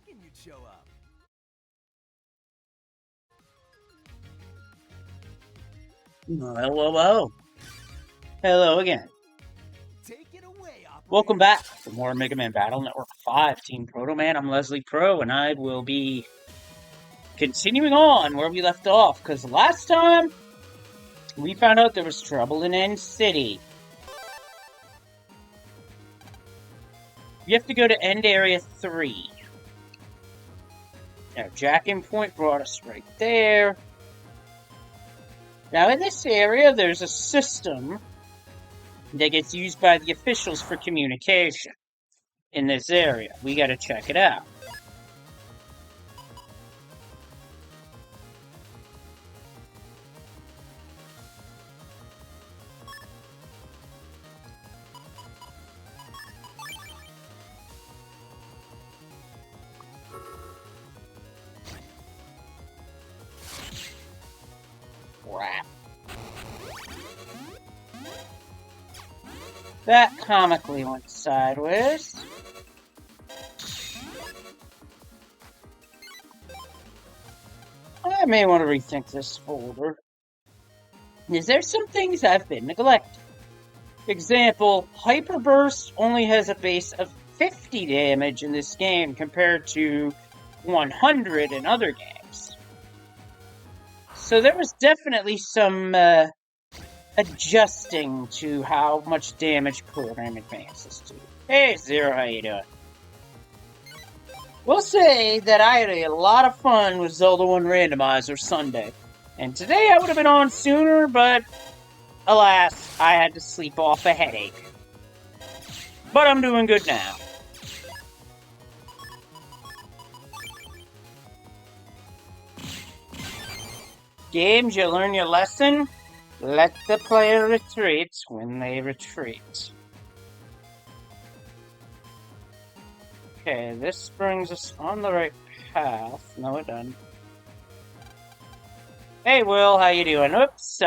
thinking you'd show up. Hello. Hello again. Take it away, operator. Welcome back for more Mega Man Battle Network 5 Team Protoman. I'm Leslie Pro, and I will be continuing on where we left off, because last time we found out there was trouble in End City. You have to go to End Area 3. Now, Jack-in Point brought us right there. Now, in this area, there's a system that gets used by the officials for communication in this area. We gotta check it out. Crap. That comically went sideways. I may want to rethink this folder. Is there some things I've been neglecting? Example, Hyper Burst only has a base of 50 damage in this game compared to 100 in other games. So there was definitely some adjusting to how much damage Program advances to. Hey Zero, how you doing? We'll say that I had a lot of fun with Zelda 1 Randomizer Sunday. And today I would have been on sooner, but alas, I had to sleep off a headache. But I'm doing good now. Games, you learn your lesson. Let the player retreat when they retreat. Okay, this brings us on the right path. No, it doesn't. Hey, Will, how you doing? Oops,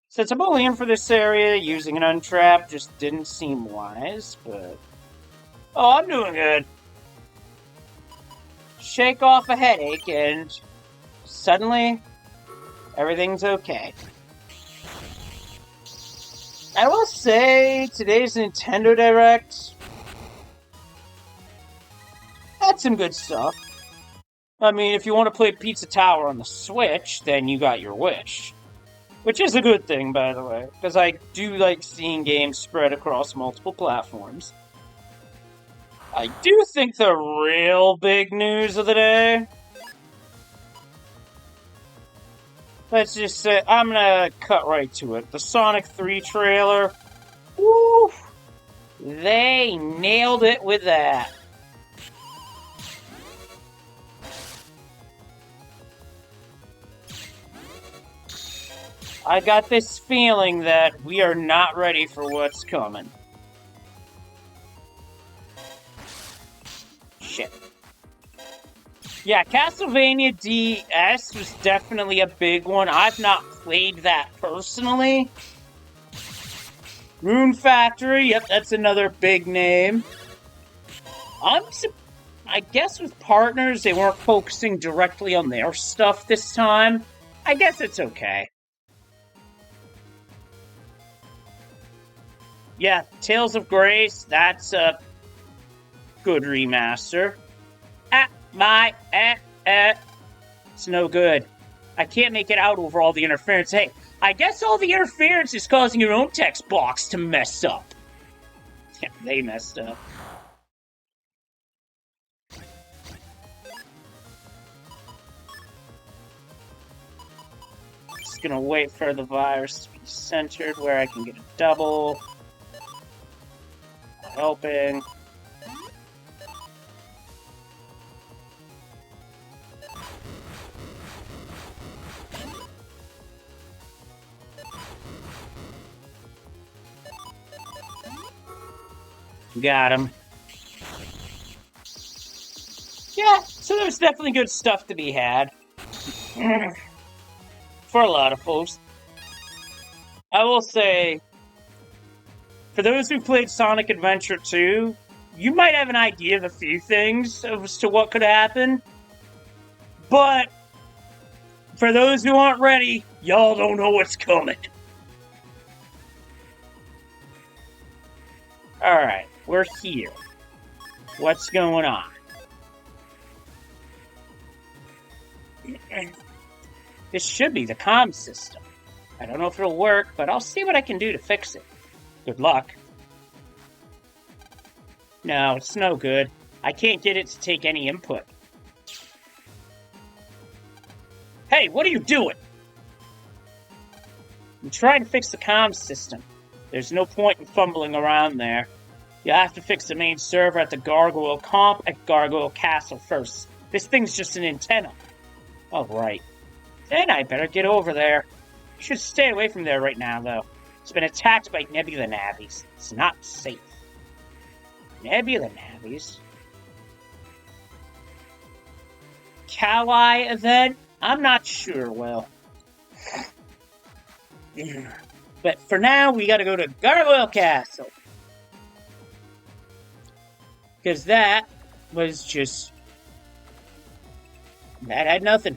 since I'm only in for this area, using an untrap just didn't seem wise, but... Oh, I'm doing good. Shake off a headache, and suddenly, everything's okay. I will say, today's Nintendo Direct had some good stuff. I mean, if you want to play Pizza Tower on the Switch, then you got your wish. Which is a good thing, by the way, because I do like seeing games spread across multiple platforms. I do think the real big news of the day... Let's just say, I'm gonna cut right to it. The Sonic 3 trailer, woo! They nailed it with that. I got this feeling that we are not ready for what's coming. Shit. Yeah, Castlevania DS was definitely a big one. I've not played that personally. Rune Factory, yep, that's another big name. I guess with partners, they weren't focusing directly on their stuff this time. I guess it's okay. Yeah, Tales of Grace, that's a good remaster. It's no good. I can't make it out over all the interference. Hey, I guess all the interference is causing your own text box to mess up. Yeah, they messed up. Just gonna wait for the virus to be centered where I can get a double. Helping. Got him. Yeah, so there's definitely good stuff to be had. For a lot of folks. I will say, for those who played Sonic Adventure 2, you might have an idea of a few things as to what could happen, but for those who aren't ready, y'all don't know what's coming. Alright, we're here. What's going on? This should be the comm system. I don't know if it'll work, but I'll see what I can do to fix it. Good luck. No, it's no good. I can't get it to take any input. Hey, what are you doing? I'm trying to fix the comm system. There's no point in fumbling around there. You have to fix the main server at the Gargoyle Comp at Gargoyle Castle first. This thing's just an antenna. Oh, right. Then I better get over there. You should stay away from there right now, though. It's been attacked by Nebula Navies. It's not safe. Nebula Navies? Kawai event? I'm not sure, Will. But for now, we gotta go to Gargoyle Castle. Because that was just... that had nothing.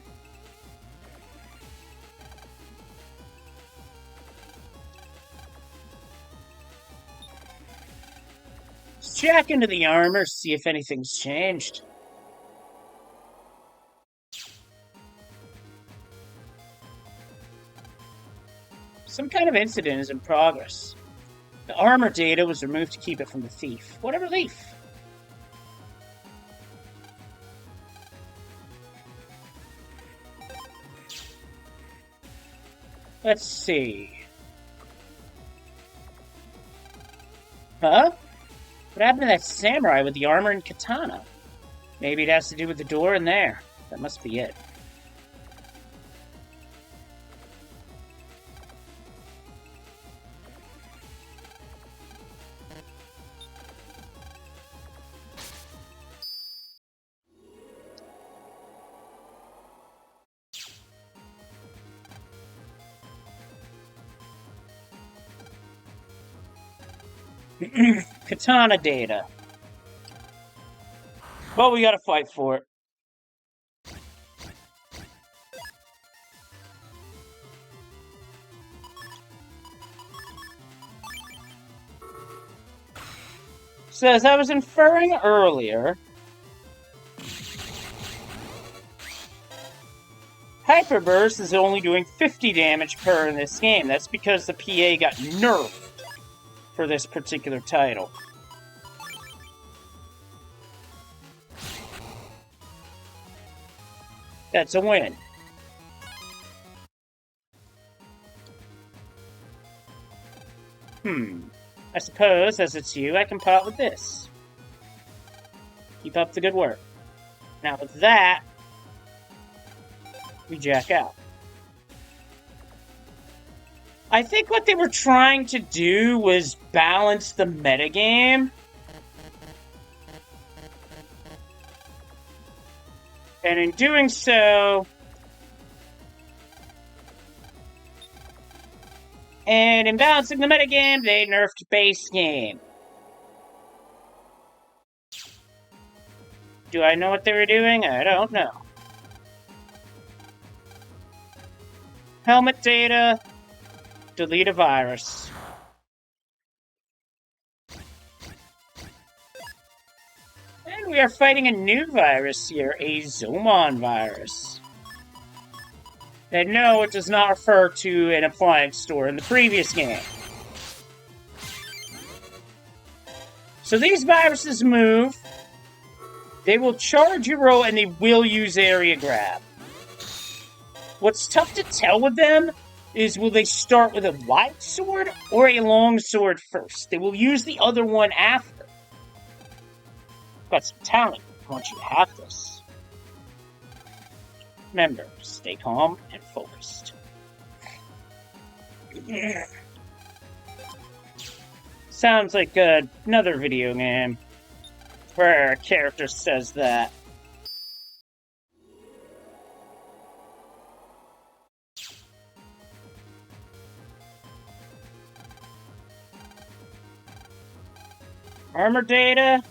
Let's check into the armor, see if anything's changed. Some kind of incident is in progress. The armor data was removed to keep it from the thief. What a relief! Let's see. Huh? What happened to that samurai with the armor and katana? Maybe it has to do with the door in there. That must be it. Katana data. Well, we gotta fight for it. So, as I was inferring earlier, Hyperburst is only doing 50 damage per in this game. That's because the PA got nerfed for this particular title. That's a win. I suppose, as it's you, I can part with this. Keep up the good work. Now with that, we jack out. I think what they were trying to do was balance the metagame. And in doing so... and in balancing the metagame, they nerfed base game. Do I know what they were doing? I don't know. Helmet data. Delete a virus. And we are fighting a new virus here, a Zomon virus. And no, it does not refer to an appliance store in the previous game. So these viruses move. They will charge your row and they will use area grab. What's tough to tell with them is will they start with a wide sword or a long sword first? They will use the other one after. Got some talent. I want you to have this. Remember, stay calm and focused. Sounds like another video game where a character says that. Armor data,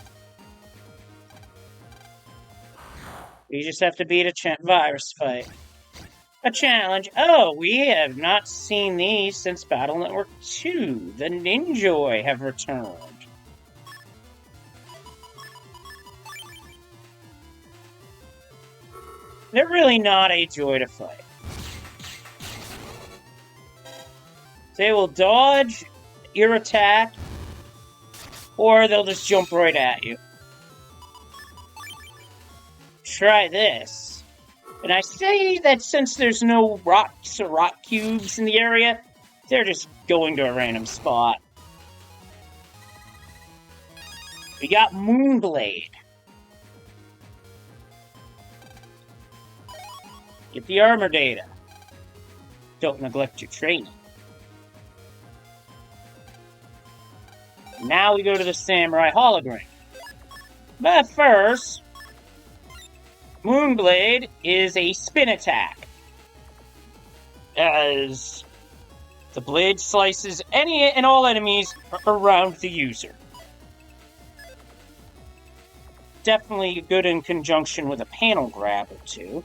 You just have to beat a virus fight. A challenge. Oh, we have not seen these since Battle Network 2. The Ninjoi have returned. They're really not a joy to fight. They will dodge your attack, or they'll just jump right at you. Try this. And I say that since there's no rocks or rock cubes in the area, they're just going to a random spot. We got Moonblade. Get the armor data. Don't neglect your training. Now we go to the Samurai Hologram. But first, Moonblade is a spin attack, as the blade slices any and all enemies around the user. Definitely good in conjunction with a panel grab or two.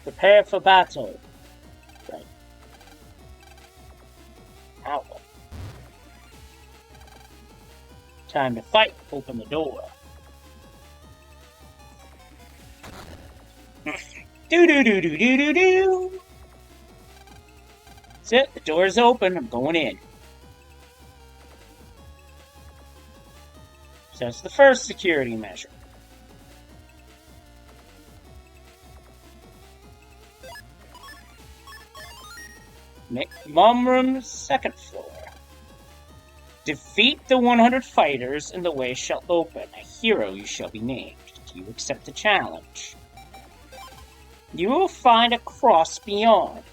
Prepare for battle. Right. Ow. Time to fight. Open the door. Do. That's it. The door's open. I'm going in. So that's the first security measure. Mum room, second floor. Defeat the 100 fighters and the way shall open. A hero you shall be named. Do you accept the challenge? You will find a cross beyond.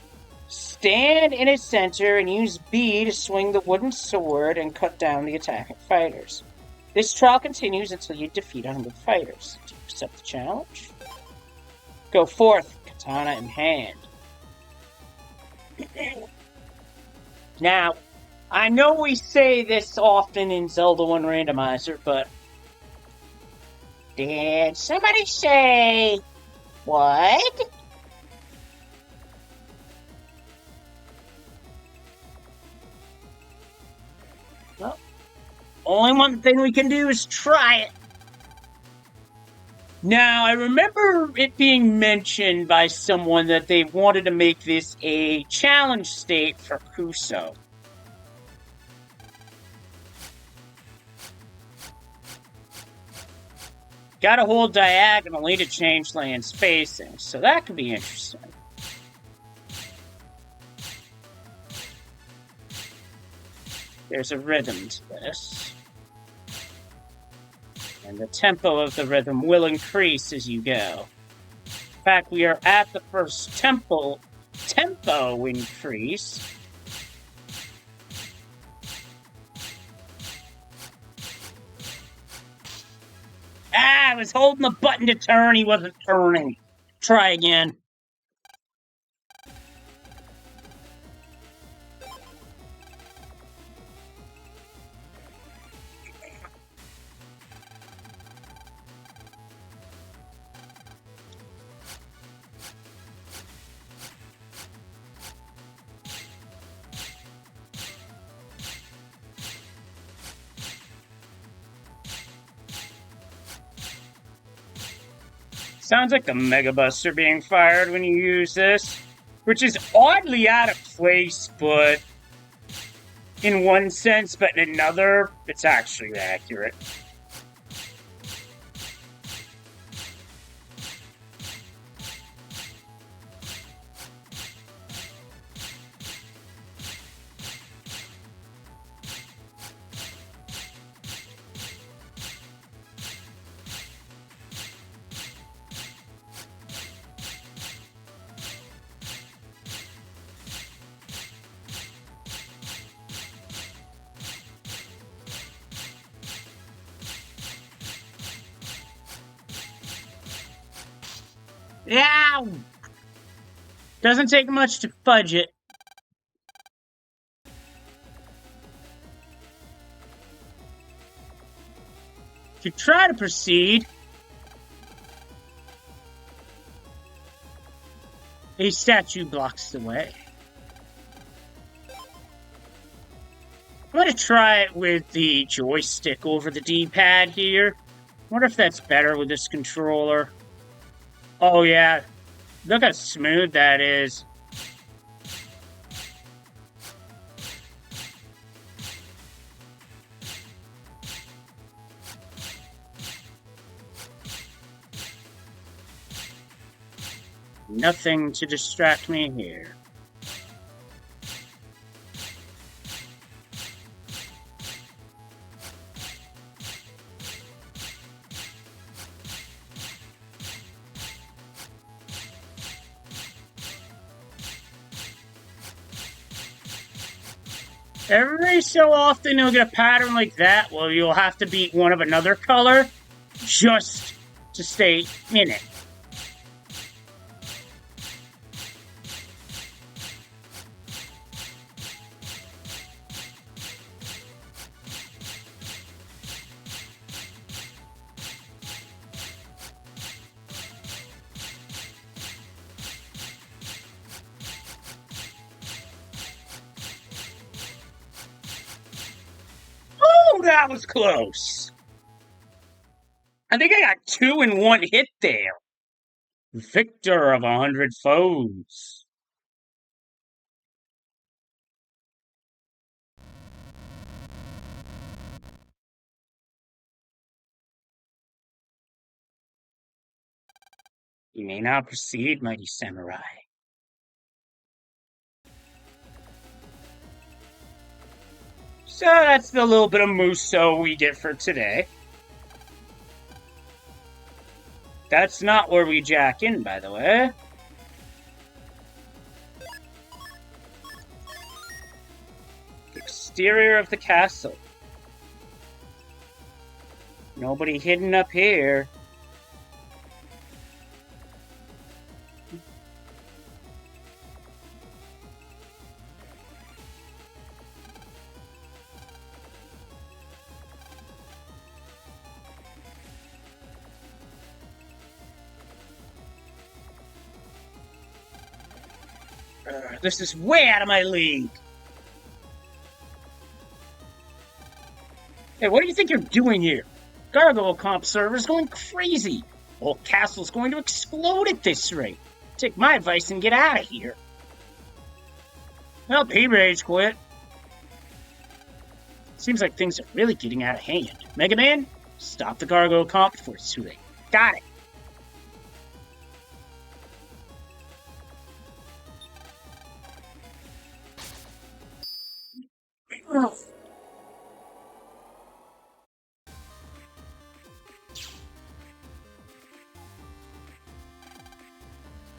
Stand in its center and use B to swing the wooden sword and cut down the attacking fighters. This trial continues until you defeat 100 fighters. Do you accept the challenge? Go forth, katana in hand. Now, I know we say this often in Zelda 1 Randomizer, but did somebody say what? Well, only one thing we can do is try it. Now, I remember it being mentioned by someone that they wanted to make this a challenge state for Kuso. Gotta hold diagonally to change land spacing, so that could be interesting. There's a rhythm to this. And the tempo of the rhythm will increase as you go. In fact, we are at the first tempo increase. I was holding the button to turn, he wasn't turning. Try again. Sounds like the Mega Buster being fired when you use this, which is oddly out of place, but in one sense, but in another, it's actually accurate. Yeah, doesn't take much to fudge it. To try to proceed, a statue blocks the way. I'm going to try it with the joystick over the D-pad here. Wonder if that's better with this controller. Oh yeah, look how smooth that is. Nothing to distract me here. Every so often you'll get a pattern like that where you'll have to beat one of another color just to stay in it. Oh, that was close. I think I got 2 in 1 hit there. Victor of 100 foes. You may now proceed, mighty samurai. So that's the little bit of Muso we get for today. That's not where we jack in, by the way. Exterior of the castle. Nobody hidden up here. This is way out of my league. Hey, what do you think you're doing here? Gargoyle comp server is going crazy. The whole castle's going to explode at this rate. Take my advice and get out of here. Well, P-Rage quit. Seems like things are really getting out of hand. Mega Man, stop the Gargoyle comp before it's too late. Got it.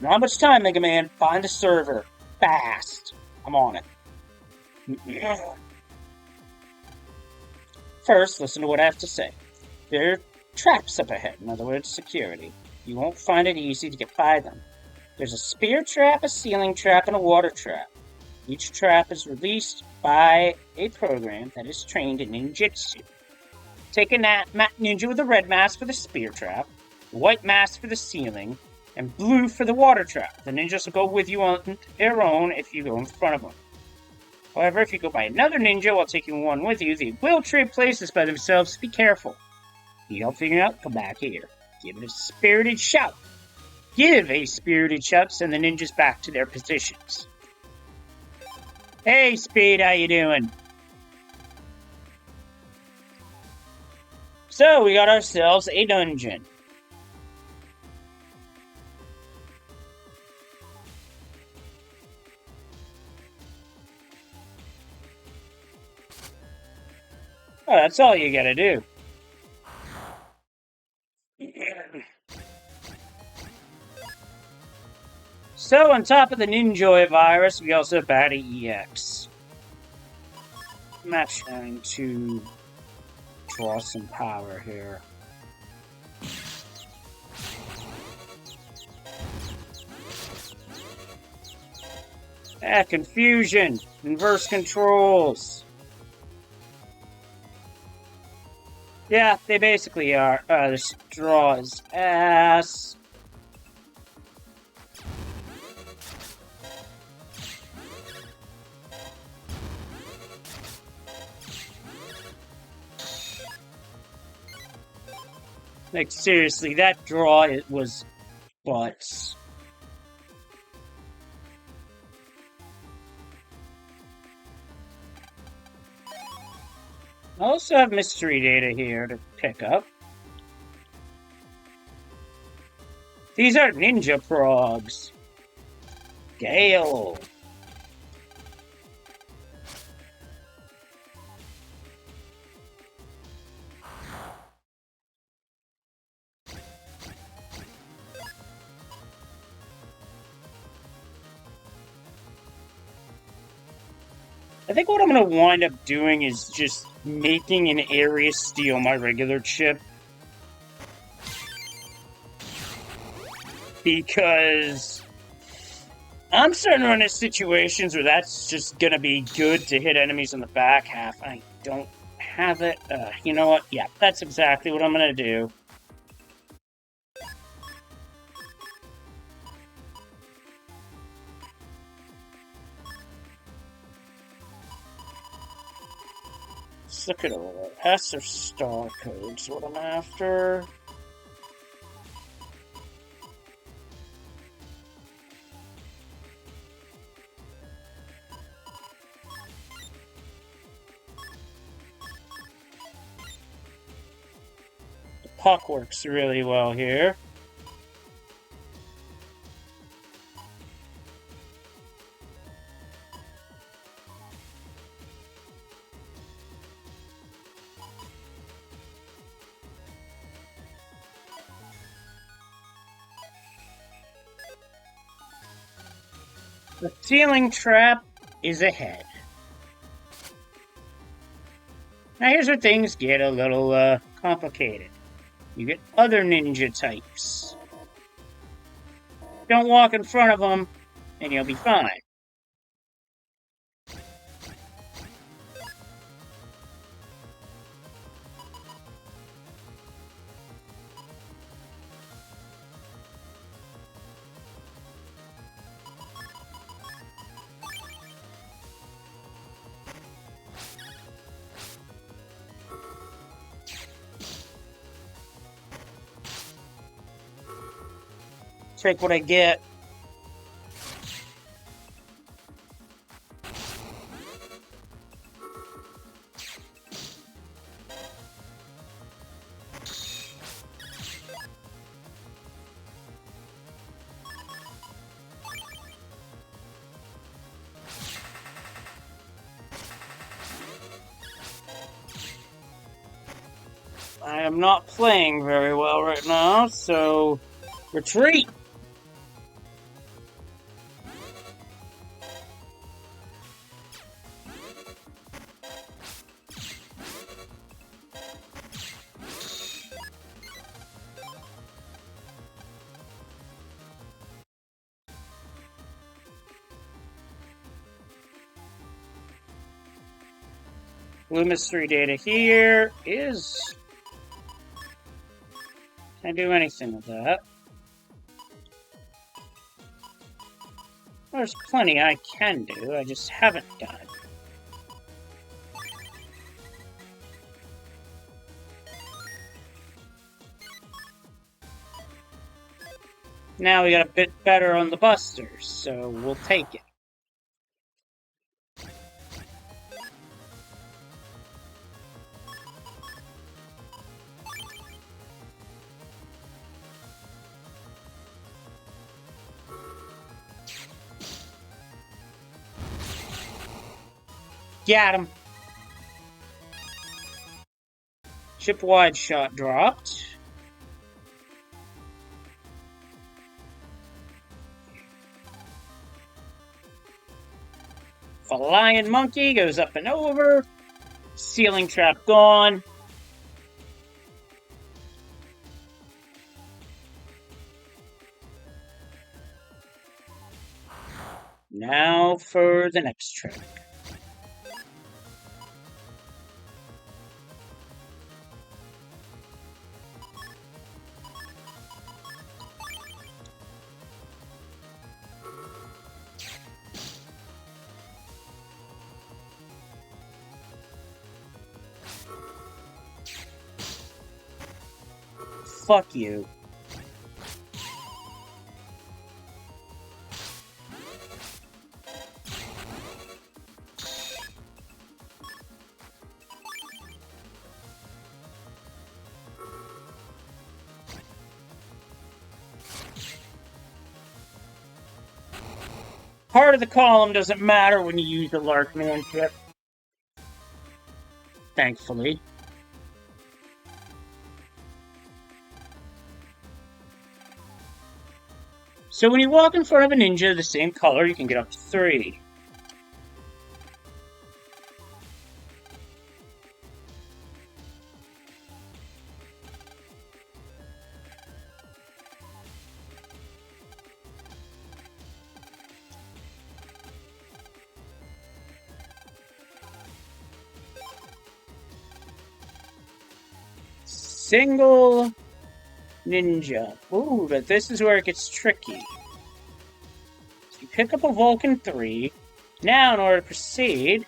Not much time, Mega Man. Find a server. Fast. I'm on it. First, listen to what I have to say. There are traps up ahead, in other words, security. You won't find it easy to get by them. There's a spear trap, a ceiling trap, and a water trap. Each trap is released by a program that is trained in ninjutsu. Take a ninja with a red mask for the spear trap, a white mask for the ceiling, and blue for the water trap. The ninjas will go with you on their own if you go in front of them. However, if you go by another ninja while taking one with you, they will trade places by themselves, so be careful. If you help figure it out, come back here. Give it a spirited shout. Give a spirited shout, send the ninjas back to their positions. Hey, Speed, how you doing? So, we got ourselves a dungeon. Oh, that's all you gotta do. So, on top of the Ninjoy virus, we also have Batty EX. I'm not trying to draw some power here. Confusion! Inverse controls! Yeah, they basically are. The straw is ass. Like, seriously, that draw, it was butts. I also have mystery data here to pick up. These are ninja progs. Gale. I think what I'm going to wind up doing is just making an area steal my regular chip. Because I'm starting to run into situations where that's just going to be good to hit enemies in the back half. I don't have it. You know what? Yeah, that's exactly what I'm going to do. Let's look at all that. S or star codes, what I'm after. The puck works really well here. The ceiling trap is ahead. Now here's where things get a little complicated. You get other ninja types. Don't walk in front of them, and you'll be fine. Take what I get. I am not playing very well right now, so retreat! Blue mystery data here is... Can I do anything with that? There's plenty I can do, I just haven't done it. Now we got a bit better on the busters, so we'll take it. Got him. Chip-wide shot dropped. Flying monkey goes up and over. Ceiling trap gone. Now for the next trick. fuck you. Part of the column doesn't matter when you use the Larkman chip. Thankfully. So when you walk in front of a ninja the same color, you can get up to 3. Single ninja. Ooh, but this is where it gets tricky. So you pick up a Vulcan 3. Now, in order to proceed,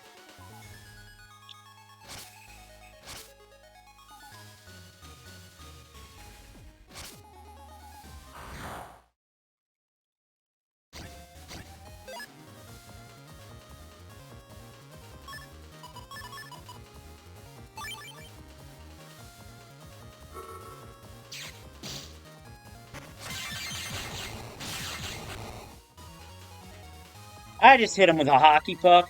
I just hit him with a hockey puck.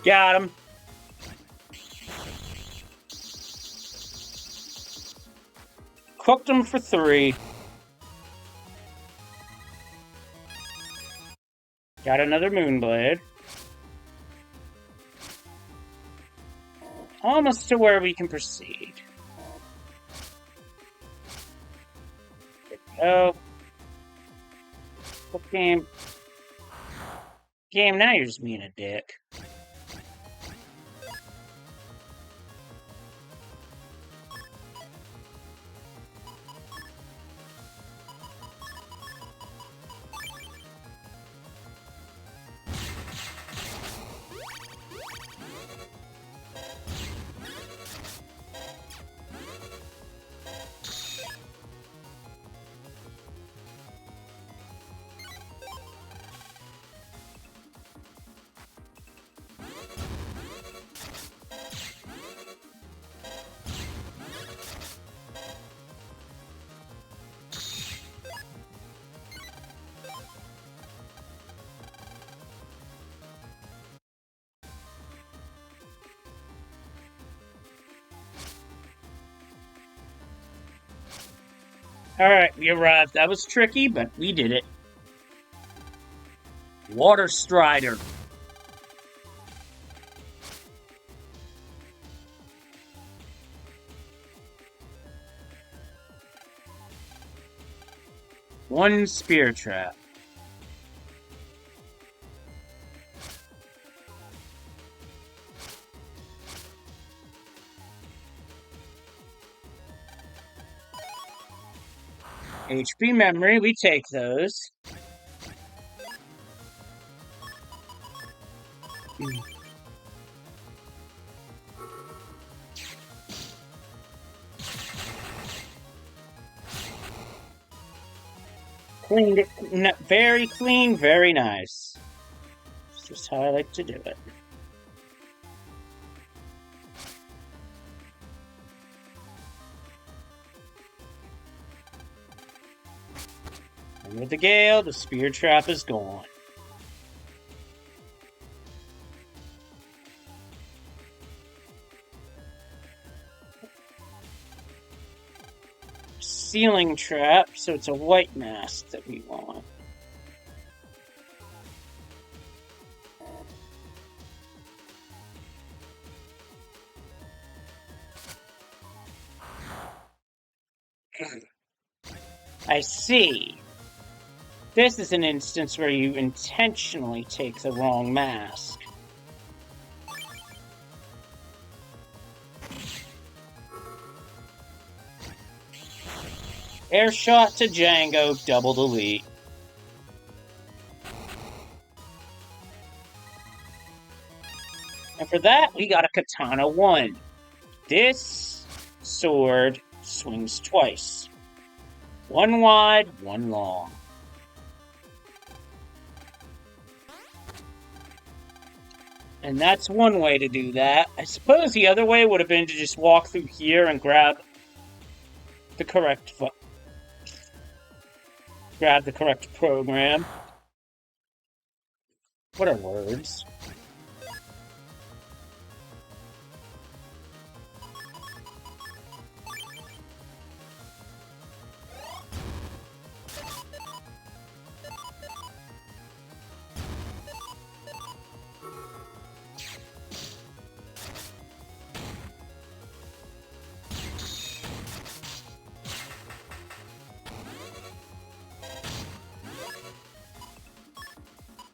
Got him. Cooked him for 3. Got another Moonblade. Almost to where we can proceed. There we go. What game? Game, now you're just being a dick. Alright, we arrived. That was tricky, but we did it. Water Strider. One Spear Trap. HP memory, we take those. Cleaned it, very clean, very nice. That's just how I like to do it. And with the gale, the Spear Trap is gone. ceiling trap, so it's a white mask that we want. I see. This is an instance where you intentionally take the wrong mask. Air shot to Django, double delete. And for that, we got a Katana 1. This sword swings twice. One wide, one long. And that's one way to do that. I suppose the other way would have been to just walk through here and grab the correct program. What are words?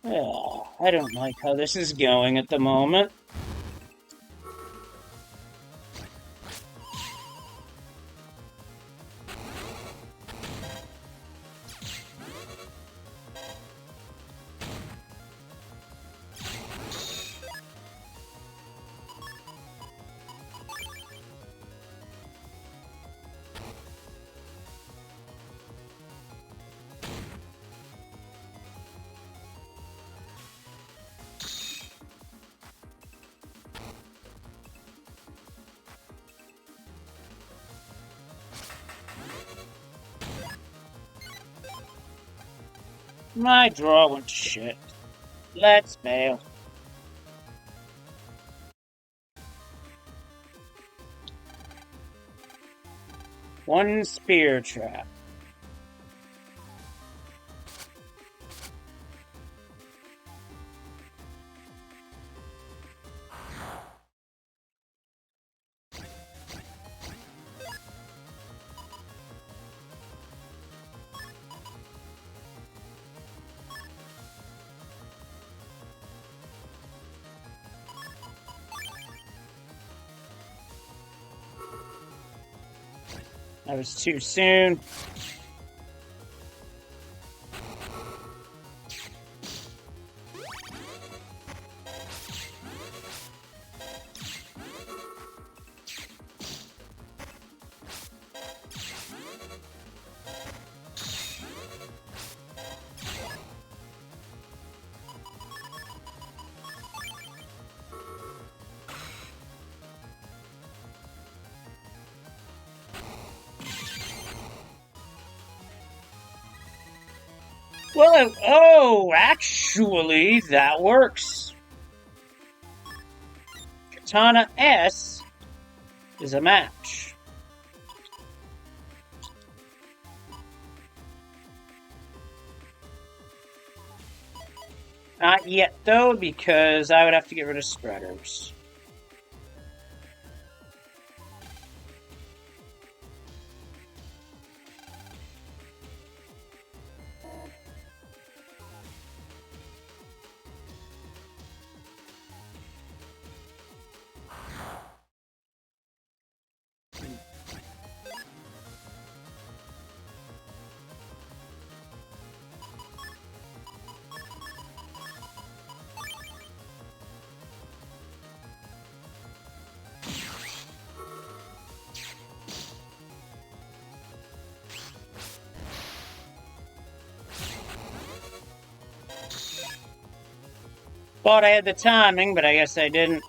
Oh, I don't like how this is going at the moment. My draw went to shit. Let's bail. One spear trap. That was too soon. Well, oh, actually, that works. Katana S is a match. Not yet, though, because I would have to get rid of spreaders. Thought I had the timing, but I guess I didn't.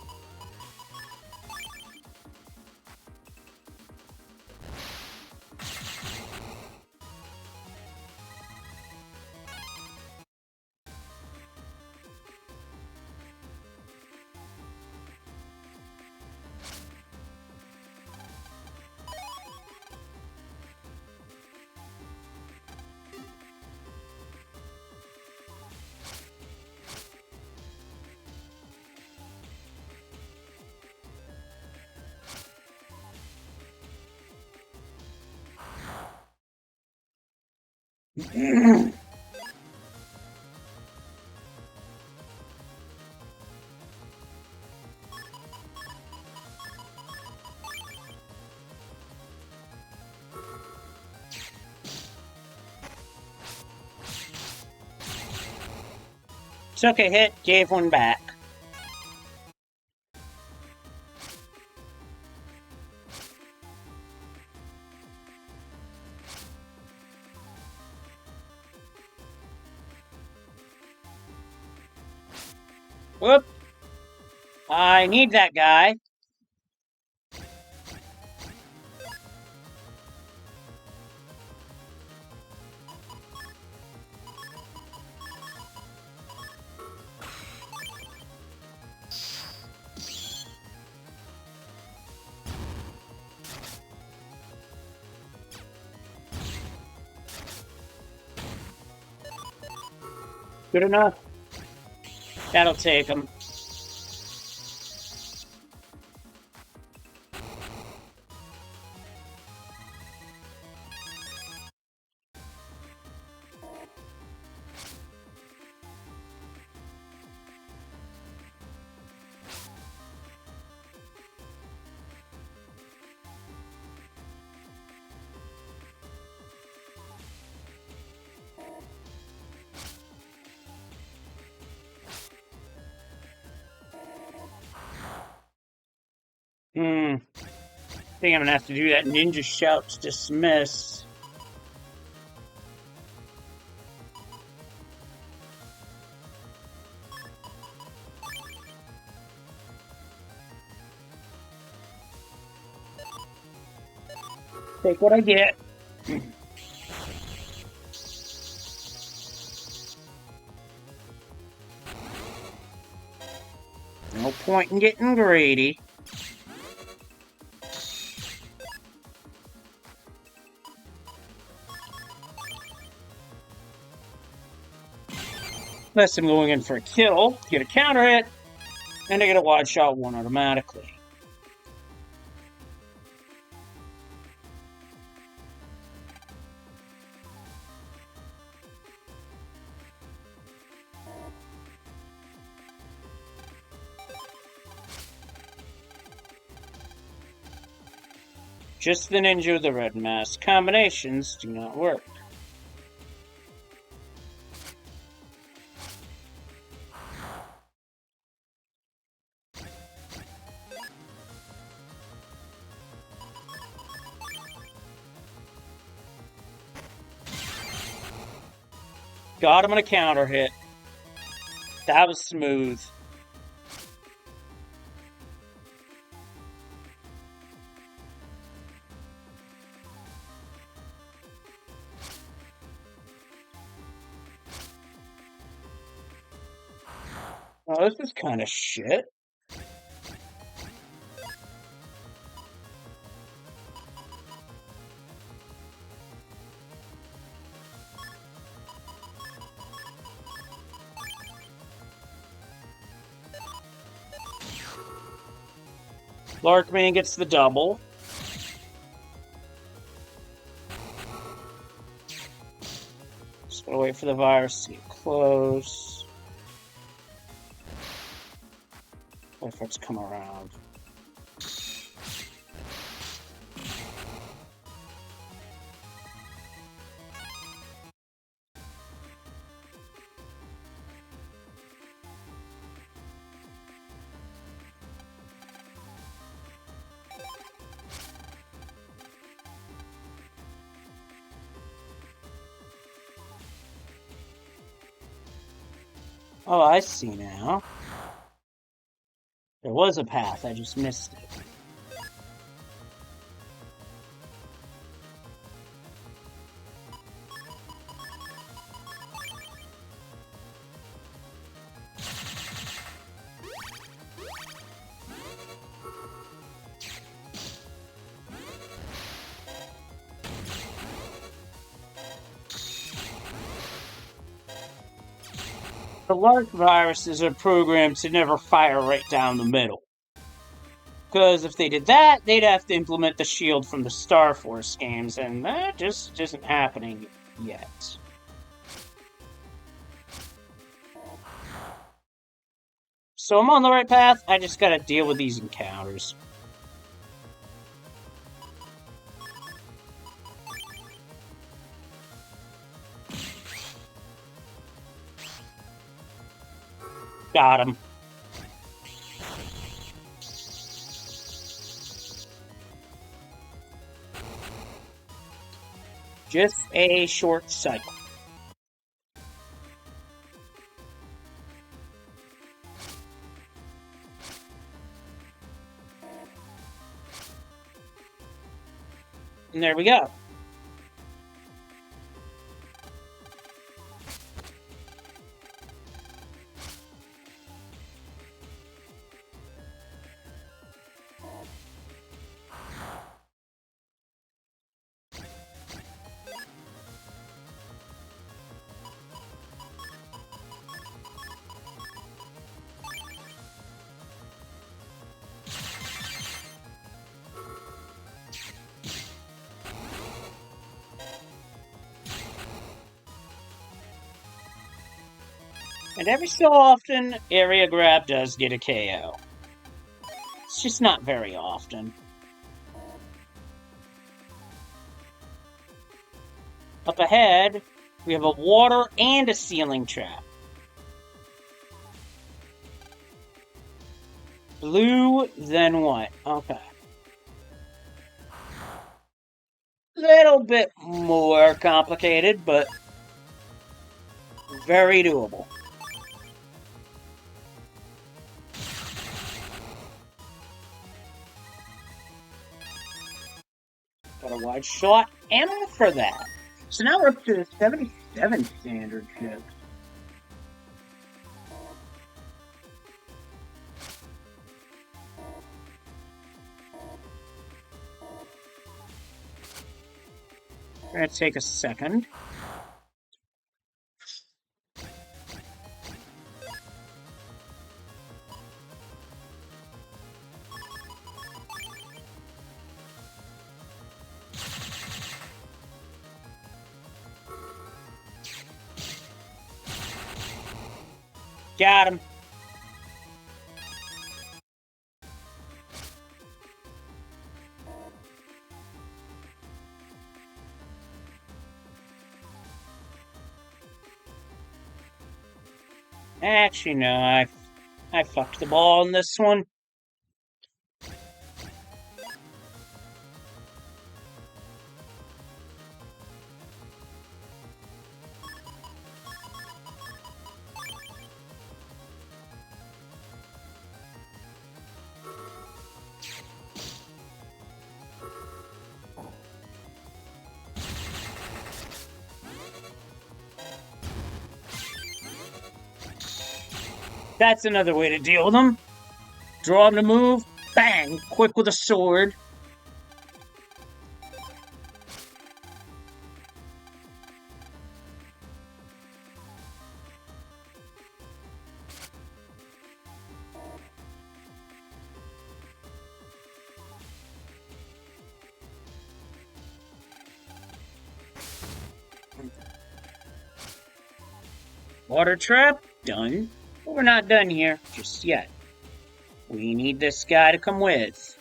Took a hit, gave one back. Whoop! I need that guy. Good enough. That'll take him. I think I'm gonna have to do that ninja shout to dismiss. Take what I get. No point in getting greedy. Unless I'm going in for a kill, get a counter hit, and I get a wide shot one automatically. Just the ninja with the red mask. Combinations do not work. Got him on a counter hit. That was smooth. Oh, this is kind of shit. Larkman gets the double. Just gotta wait for the virus to get close. Wait for it to come around. Oh, I see now. There was a path, I just missed it. The large viruses are programmed to never fire right down the middle. Because if they did that, they'd have to implement the shield from the Star Force games, and that just isn't happening yet. So I'm on the right path. I just gotta deal with these encounters. Got him. Just a short cycle. And there we go. And every so often, area grab does get a KO. It's just not very often. Up ahead, we have a water and a ceiling trap. Blue, then what? Okay. Little bit more complicated, but very doable. Got a wide shot ammo for that. So now we're up to the 77 standard ships. Gonna take a second. Got him. Actually, no, I fucked the ball in this one. That's another way to deal with them. Draw them to move. Bang! Quick with a sword. Water trap, done. But we're not done here, just yet. We need this guy to come with.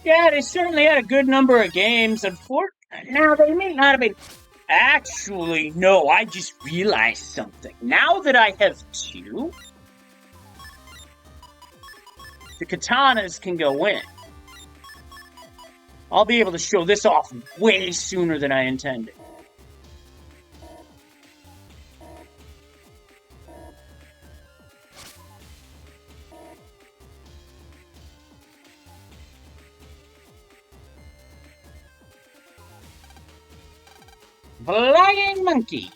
Yeah, they certainly had a good number of games. Now, they may not have been. Actually, no, I just realized something. Now that I have two, the katanas can go in. I'll be able to show this off way sooner than I intended. Flying monkey.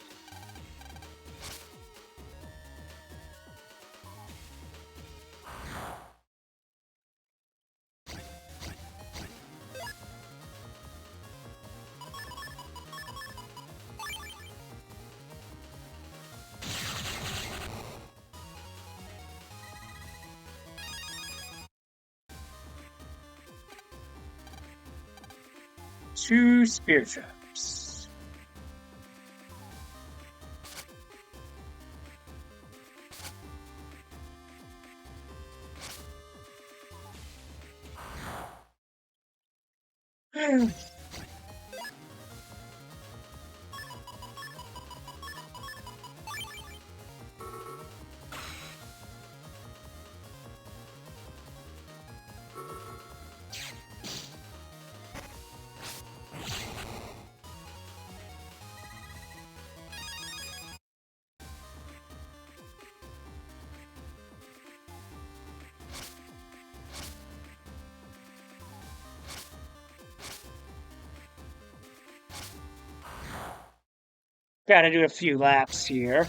2 spear traps. Gotta do a few laps here.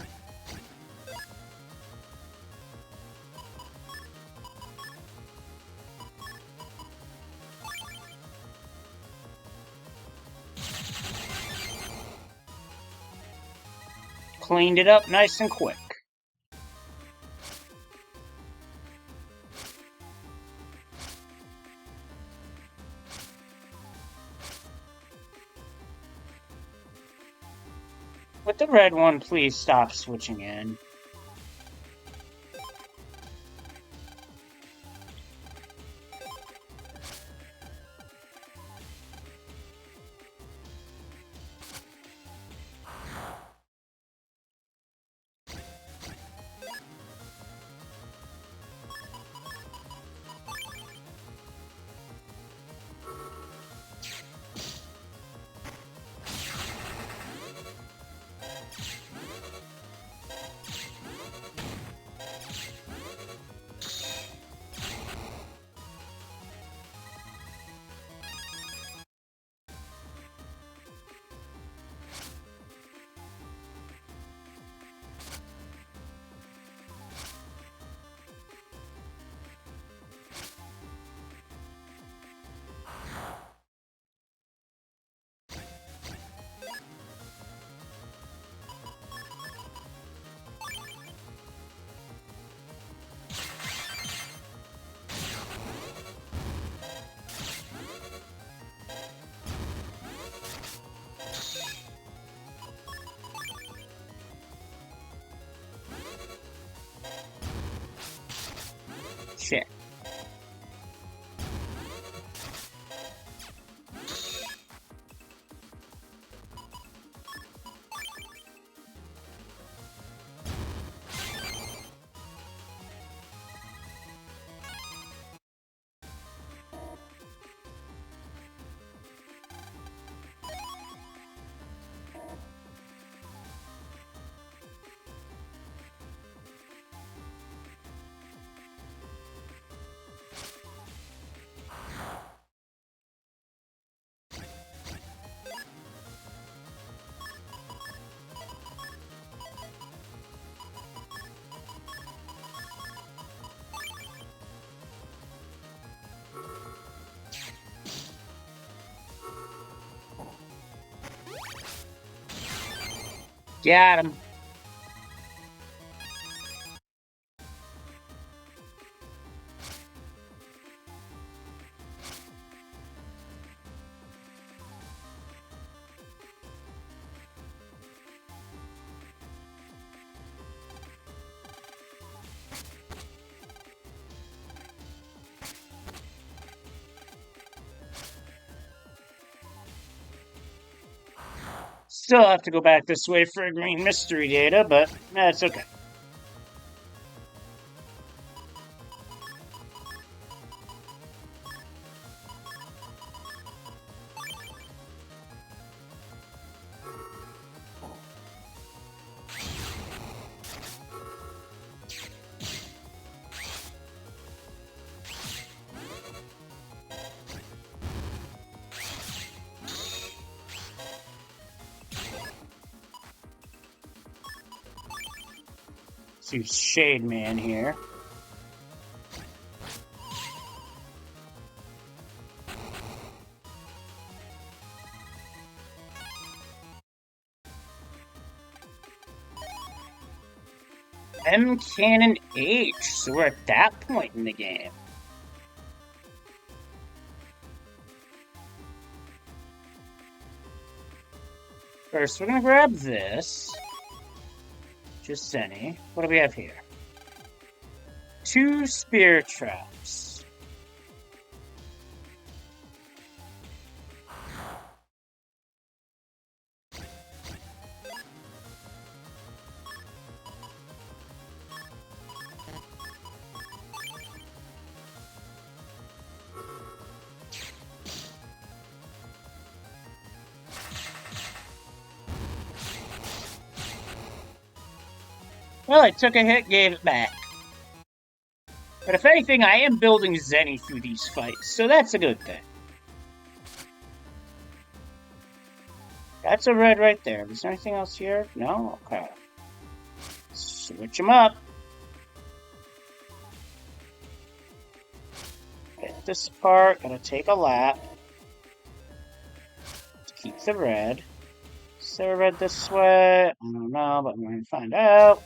Cleaned it up nice and quick. With the red one, please stop switching in. Shit. Got him. Still have to go back this way for green mystery data, but that's okay. See Shade Man here. M Cannon H, so we're at that point in the game. First, we're gonna grab this. Just any. What do we have here? 2 spear traps. Well, I took a hit, gave it back. But if anything, I am building Zenny through these fights, so that's a good thing. That's a red right there. Is there anything else here? No? Okay. Switch them up. Get this part. Gotta take a lap. To keep the red. Is there a red this way? I don't know, but we're gonna find out.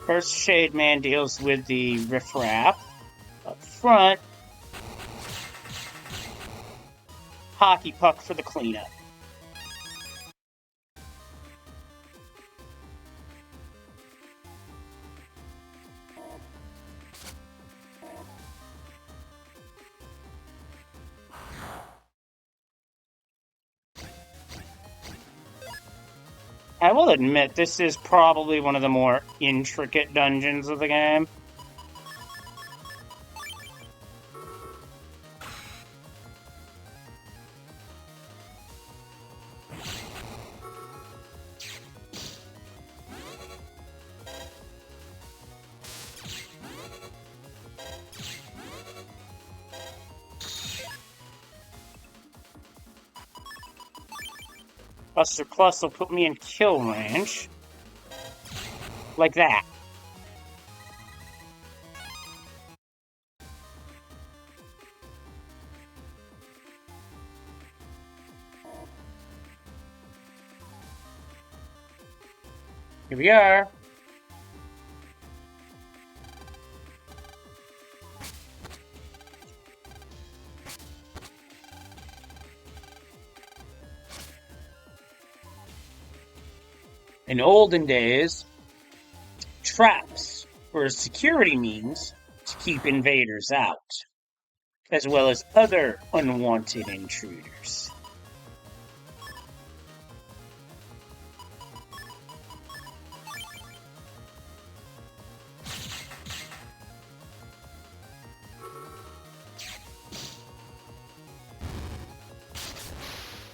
First, Shade Man deals with the riffraff up front. Hockey Puck for the cleanup. I will admit, this is probably one of the more intricate dungeons of the game. Buster Plus will put me in kill range. Like that. Here we are. In olden days, traps were a security means to keep invaders out, as well as other unwanted intruders.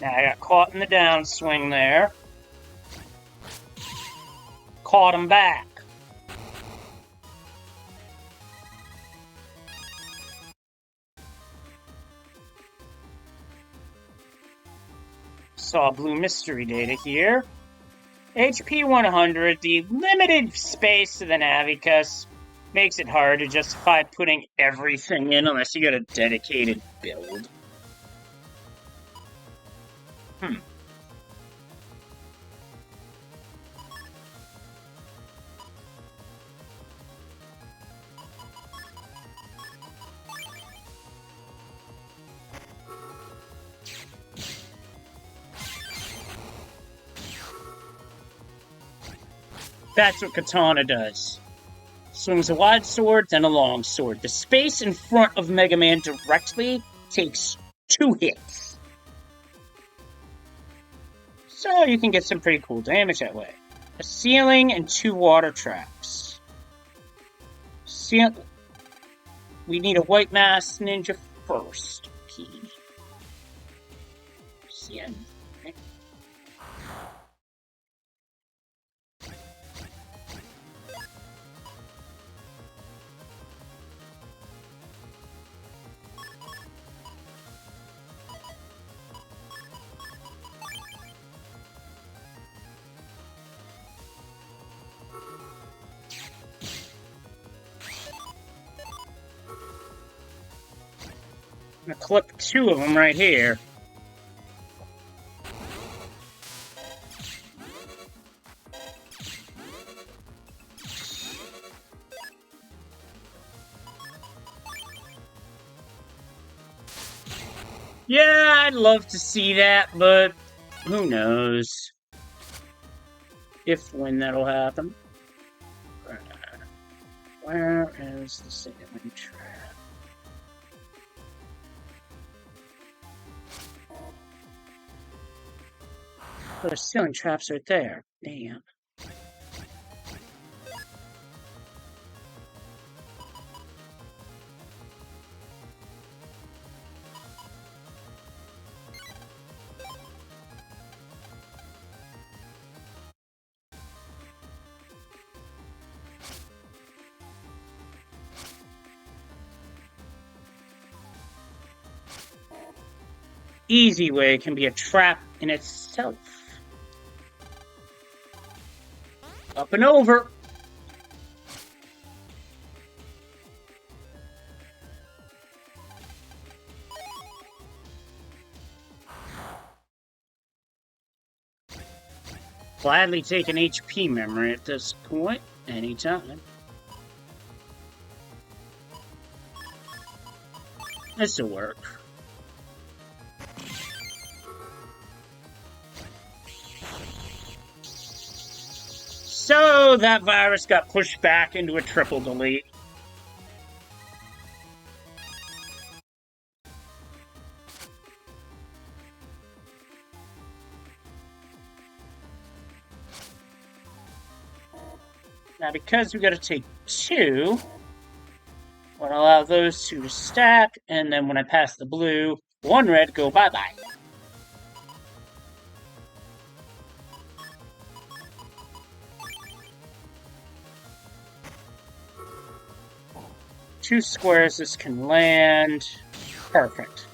Now I got caught in the downswing there. Caught him back. Saw blue mystery data here. HP 100, the limited space of the Navicus makes it hard to justify putting everything in unless you got a dedicated build. That's what Katana does. Swings a wide sword, then a long sword. The space in front of Mega Man directly takes 2 hits. So you can get some pretty cool damage that way. A ceiling and 2 water traps. We need a white mask ninja first. Key. Ceiling. I'm gonna clip 2 of them right here. Yeah, I'd love to see that, but who knows when that'll happen. Where is the ceiling trap? Oh, the ceiling trap's right there. Damn. Easy way can be a trap in itself. Up and over. Gladly take an HP memory at this point, anytime. This'll work. So that virus got pushed back into a triple delete. Now, because we got to take two, I'm going to allow those two to stack, and then when I pass the blue, one red go bye-bye. Two squares this can land. Perfect.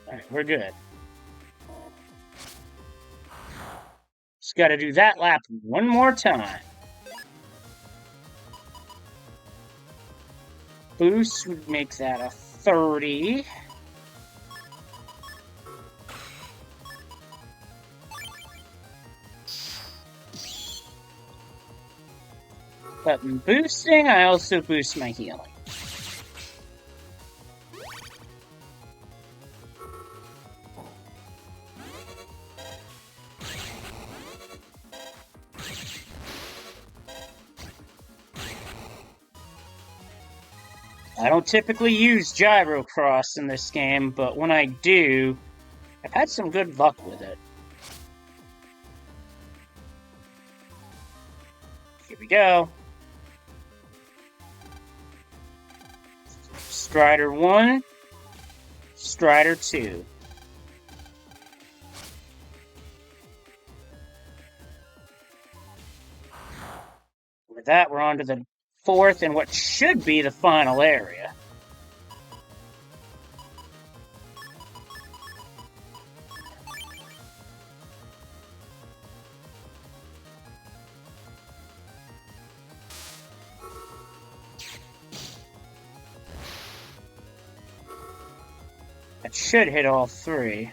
Alright, we're good. Just gotta do that lap one more time. Boost would make that a 30. But in boosting, I also boost my healing. I don't typically use Gyro Cross in this game, but when I do, I've had some good luck with it. Here we go. Strider 1, Strider 2. With that, we're on to the fourth and what should be the final area. That should hit all three.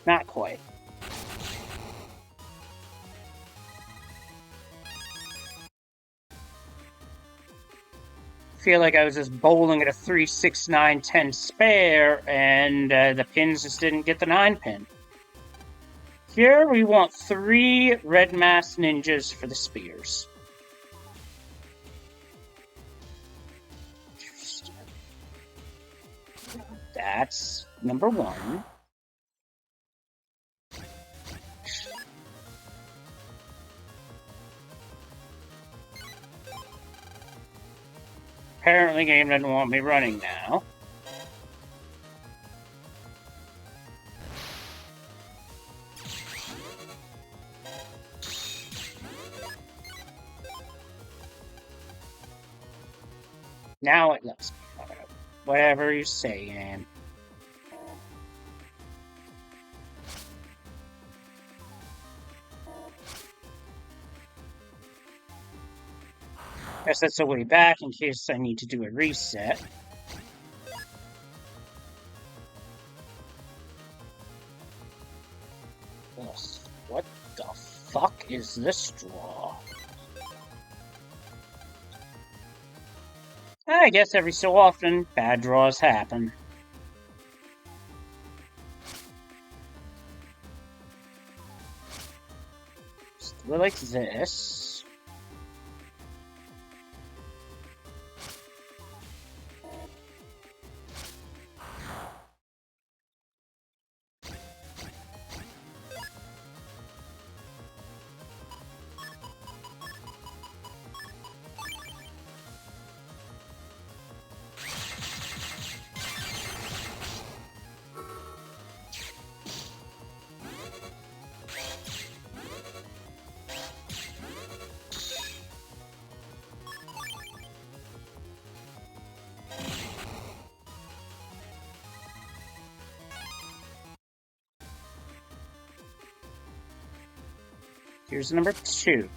Not quite. Feel like I was just bowling at a 3, 6, 9, 10 spare, and the pins just didn't get the 9 pin. Here we want 3 red mask ninjas for the spears. That's number 1. Apparently, game doesn't want me running now. Now it lets me. Whatever you say, game. Guess that's a way back in case I need to do a reset. Ugh, what the fuck is this draw? I guess every so often, bad draws happen. Still like this. Here's number 2.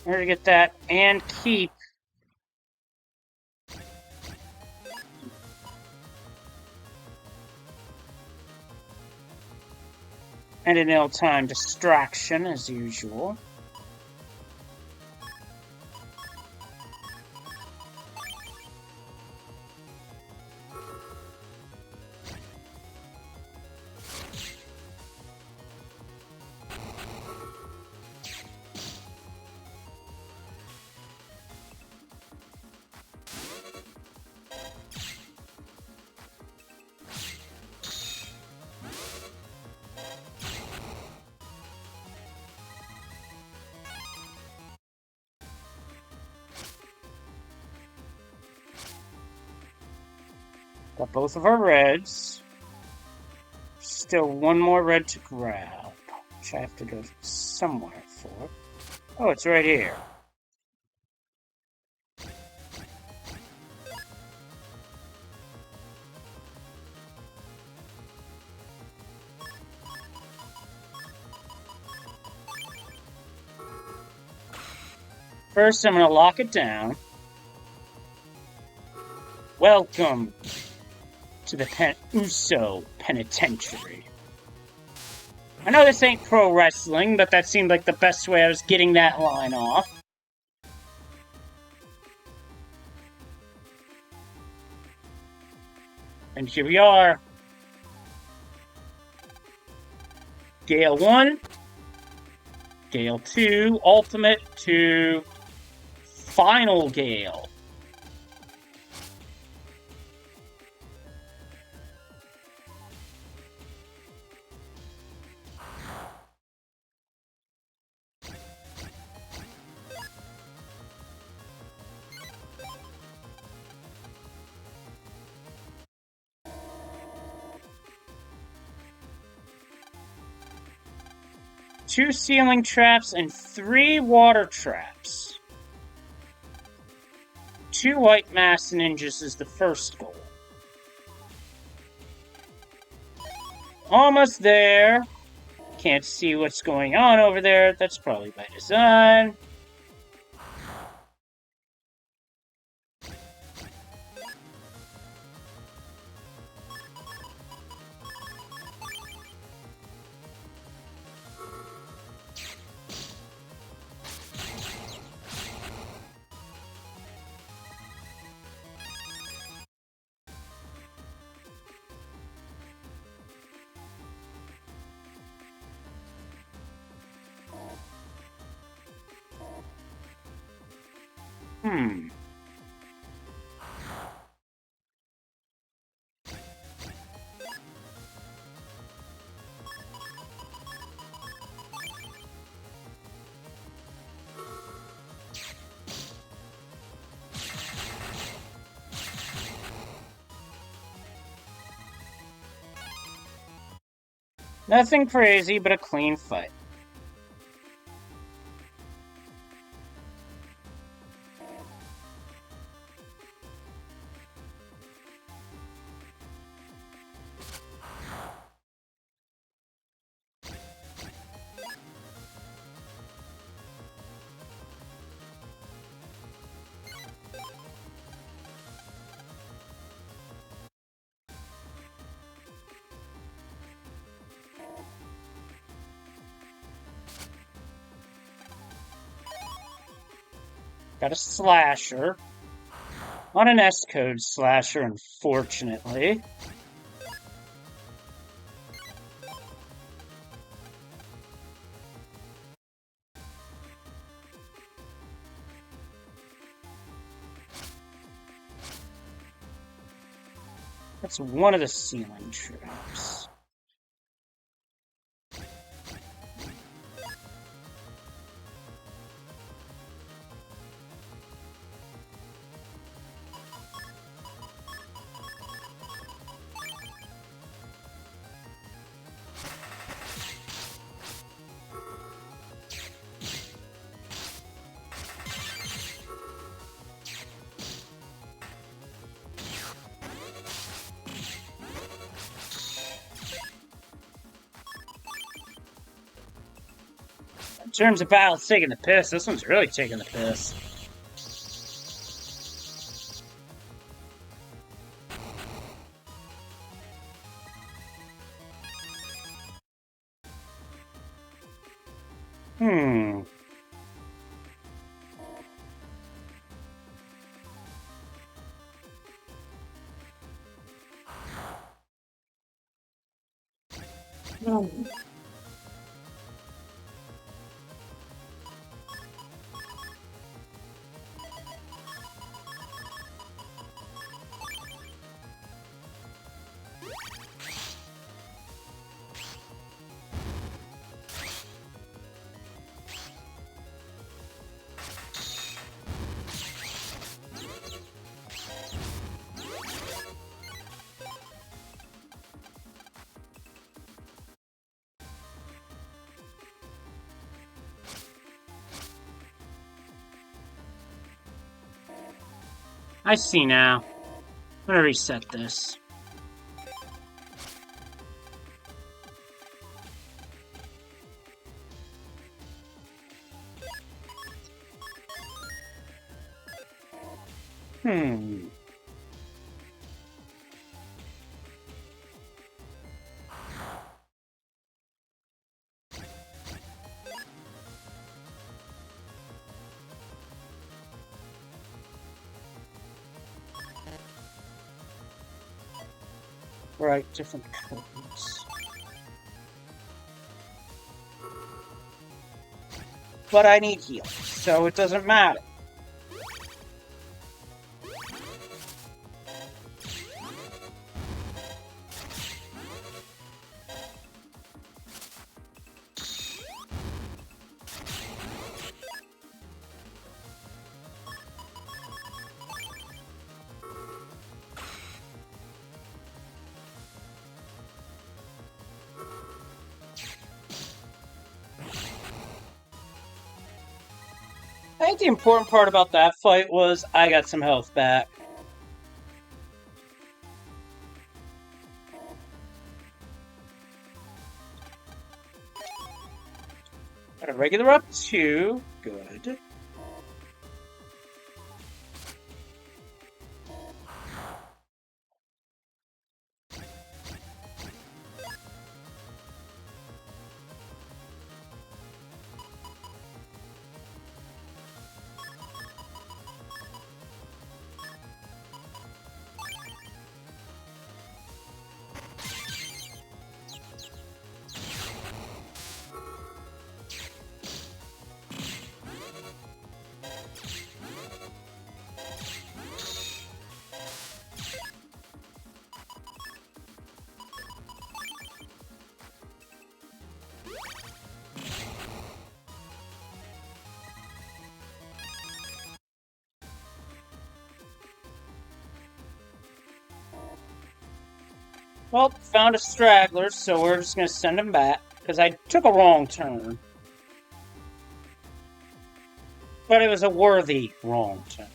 I'm gonna get that and keep. And an ill-timed distraction, as usual. Got both of our reds. Still one more red to grab, which I have to go somewhere for. Oh, it's right here. First, I'm going to lock it down. Welcome to the Uso Penitentiary. I know this ain't pro wrestling, but that seemed like the best way I was getting that line off. And here we are. Gale 1, Gale 2, Ultimate to Final Gale. Two ceiling traps and 3 water traps. 2 white mass ninjas is the first goal. Almost there. Can't see what's going on over there. That's probably by design. Nothing crazy, but a clean fight. Got a slasher. Not an S-code slasher, unfortunately. That's one of the ceiling traps. In terms of battles taking the piss, this one's really taking the piss. I see now. I'm gonna reset this. Right, different codes. But I need heal, so it doesn't matter. I think the important part about that fight was I got some health back. Got a regular up 2. Good. Well, found a straggler, so we're just gonna send him back, because I took a wrong turn. But it was a worthy wrong turn.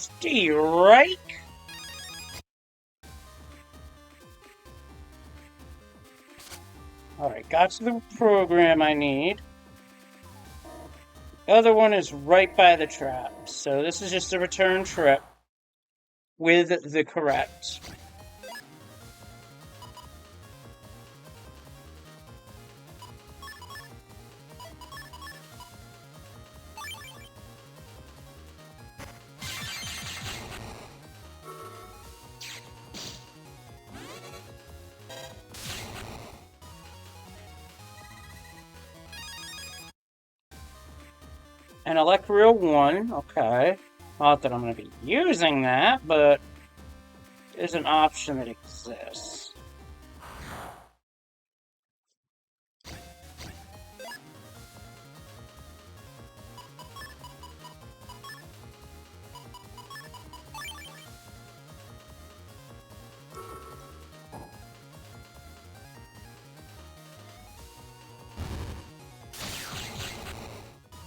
Strike. Alright, got to the program I need. The other one is right by the trap, so this is just a return trip with the correct. An Electro 1, okay. Not that I'm going to be using that, but there's an option that exists.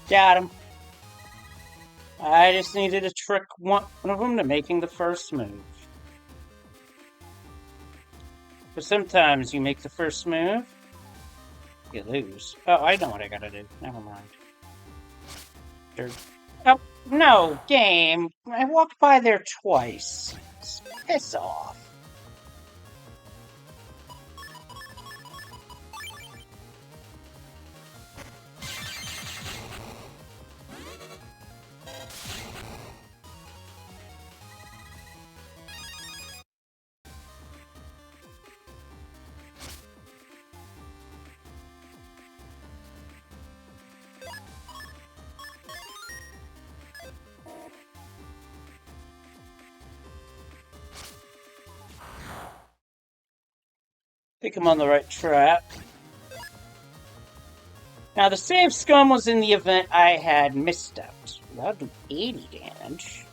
Got him. I just needed to trick one of them to making the first move. But sometimes you make the first move, you lose. Oh, I know what I gotta do. Never mind. Oh, no, game. I walked by there twice. Piss off. I think I'm on the right track. Now, the save scum was in the event I had misstepped. That'll do 80 damage.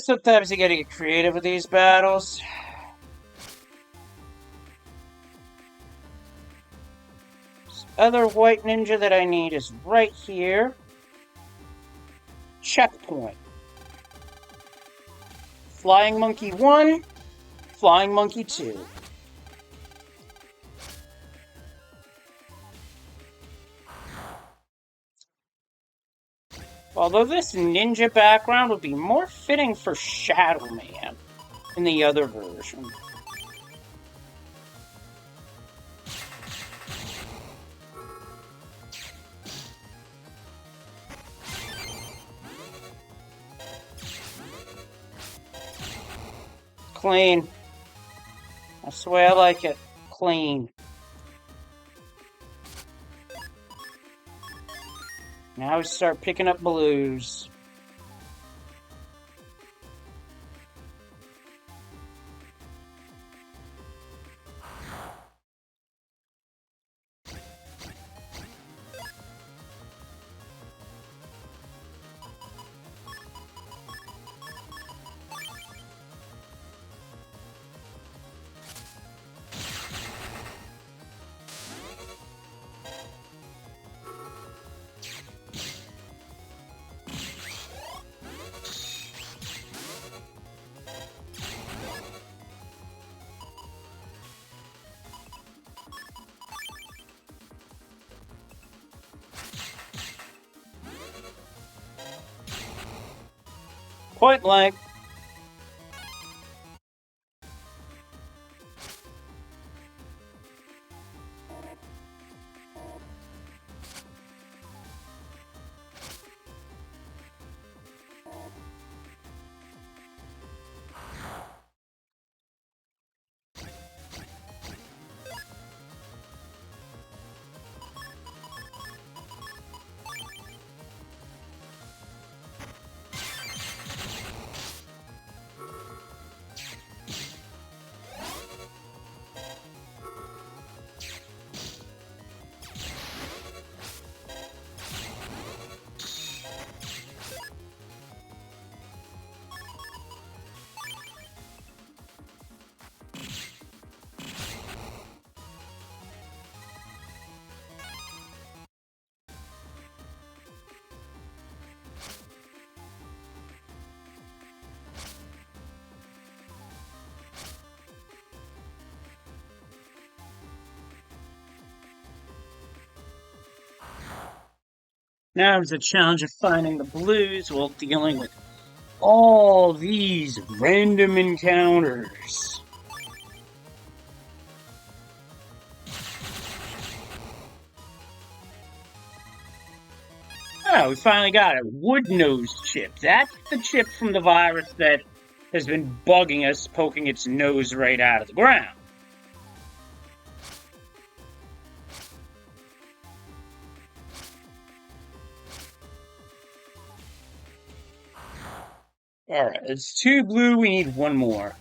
Sometimes you gotta get creative with these battles. This other white ninja that I need is right here. Checkpoint. Flying Monkey 1, Flying Monkey 2. Although this ninja background would be more fitting for Shadow Man in the other version. Clean. That's the way I like it. Clean. Now we start picking up blues. Point blank. Now it's a challenge of finding the blues while dealing with all these random encounters. Oh, we finally got it. Wood nose chip. That's the chip from the virus that has been bugging us, poking its nose right out of the ground. Alright, it's 2 blue, we need 1 more.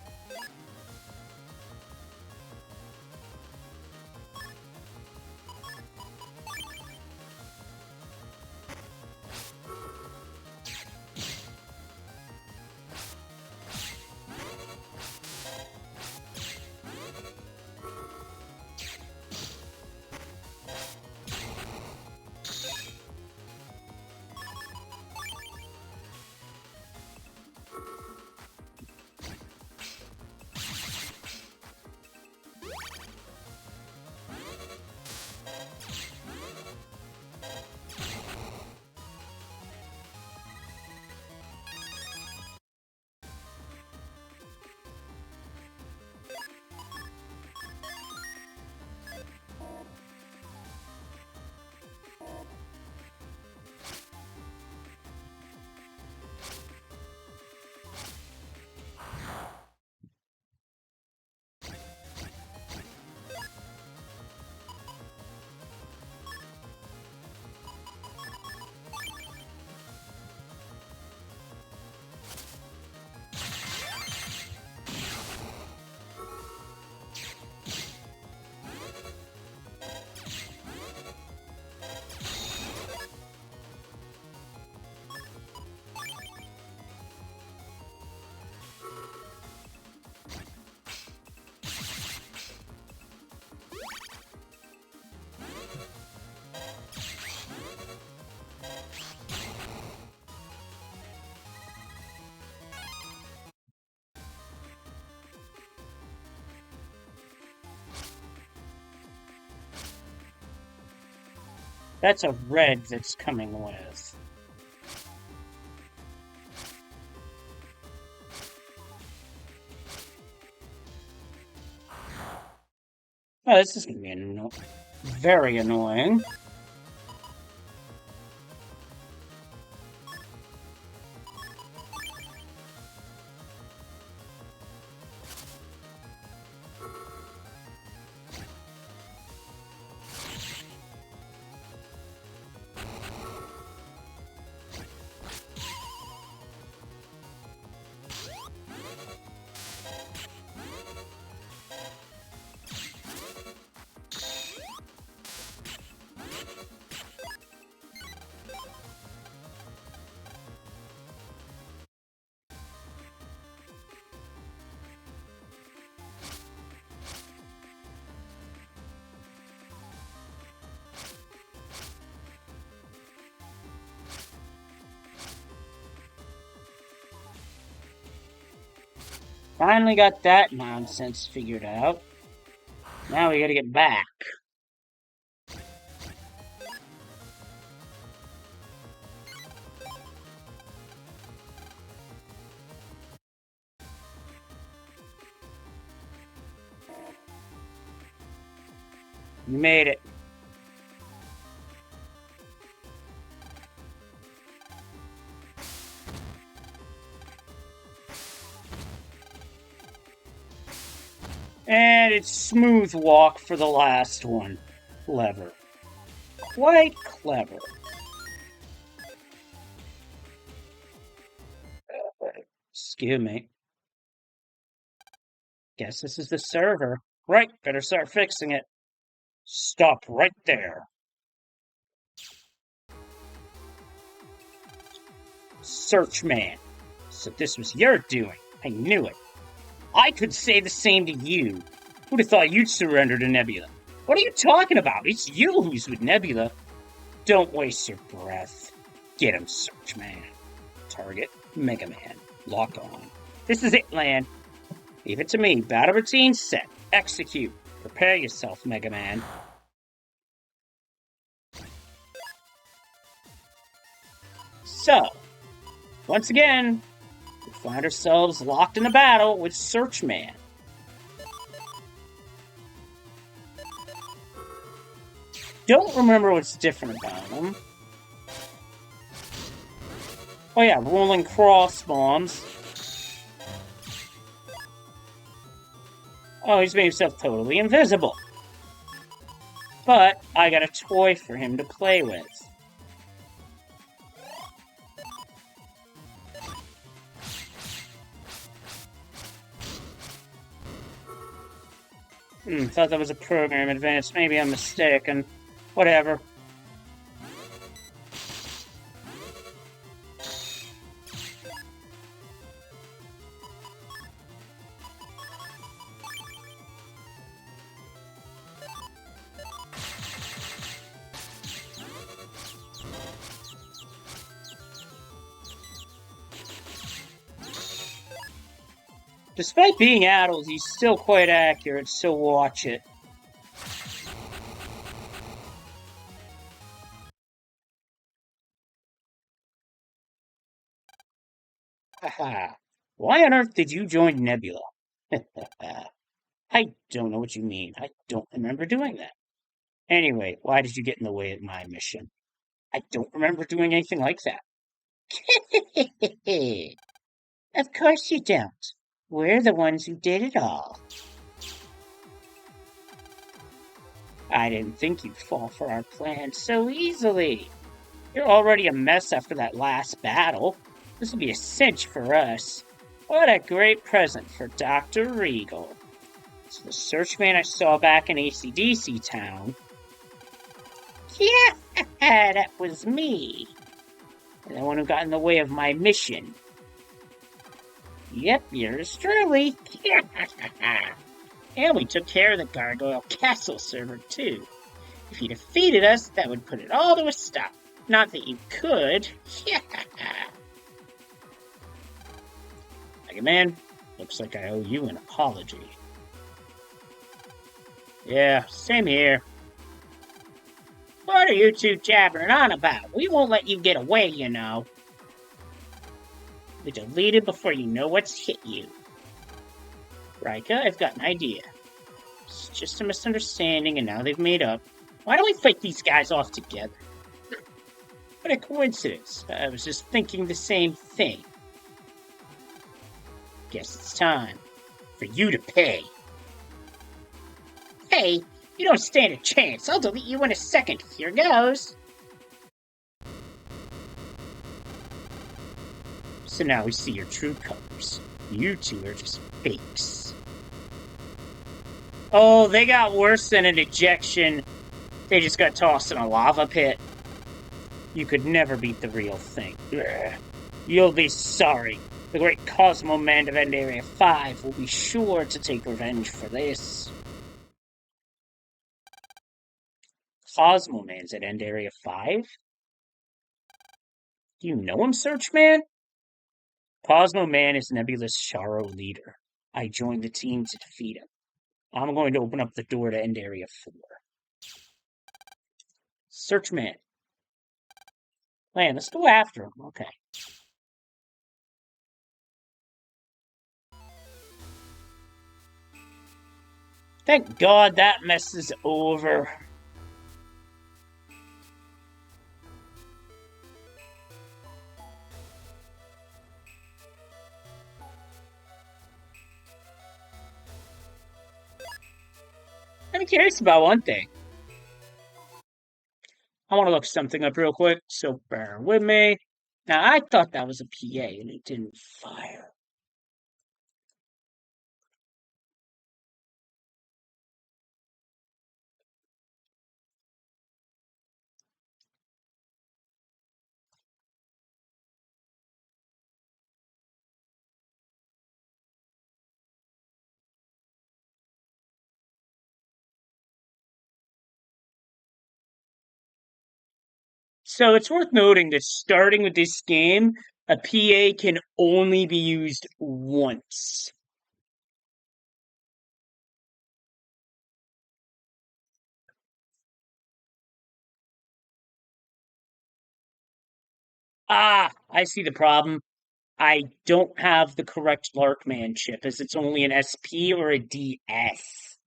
That's a red that's coming with. Oh, this is going to be very annoying. Finally got that nonsense figured out. Now we gotta get back. You made it. And it's smooth walk for the last one. Clever. Quite clever. Excuse me. Guess this is the server. Right, better start fixing it. Stop right there. Search man. So this was your doing. I knew it. I could say the same to you. Who'd have thought you'd surrender to Nebula? What are you talking about? It's you who's with Nebula. Don't waste your breath. Get him, Search Man. Target, Mega Man. Lock on. This is it, Land. Leave it to me. Battle routine set. Execute. Prepare yourself, Mega Man. So, once again, we find ourselves locked in a battle with Searchman. Don't remember what's different about him. Oh yeah, rolling cross bombs. Oh, he's made himself totally invisible. But I got a toy for him to play with. Thought that was a program advance. Maybe I'm mistaken. Whatever. Despite being addled, he's still quite accurate, so watch it. Haha. Why on earth did you join Nebula? I don't know what you mean. I don't remember doing that. Anyway, why did you get in the way of my mission? I don't remember doing anything like that. Of course you don't. We're the ones who did it all. I didn't think you'd fall for our plan so easily. You're already a mess after that last battle. This will be a cinch for us. What a great present for Dr. Regal. It's the Searchman I saw back in AC/DC Town. Yeah, that was me. The one who got in the way of my mission. Yep, yours truly. And we took care of the Gargoyle Castle server, too. If you defeated us, that would put it all to a stop. Not that you could. Mega Man, looks like I owe you an apology. Yeah, same here. What are you two jabbering on about? We won't let you get away, you know. Be deleted before you know what's hit you. Rika, I've got an idea. It's just a misunderstanding and now they've made up. Why don't we fight these guys off together? What a coincidence. I was just thinking the same thing. Guess it's time for you to pay. Hey, you don't stand a chance. I'll delete you in a second. Here goes. So now we see your true colors. You two are just fakes. Oh, they got worse than an ejection. They just got tossed in a lava pit. You could never beat the real thing. You'll be sorry. The great Cosmo Man of End Area 5 will be sure to take revenge for this. Cosmo Man's at End Area 5? Do you know him, Searchman? Cosmo Man is Nebula's Sharo leader. I joined the team to defeat him. I'm going to open up the door to End Area 4. Searchman. Man, let's go after him. Okay. Thank God that mess is over. I'm curious about one thing. I want to look something up real quick, so bear with me. Now, I thought that was a PA and it didn't fire. So it's worth noting that starting with this game, a PA can only be used once. Ah, I see the problem. I don't have the correct Larkman chip, as it's only an SP or a DS.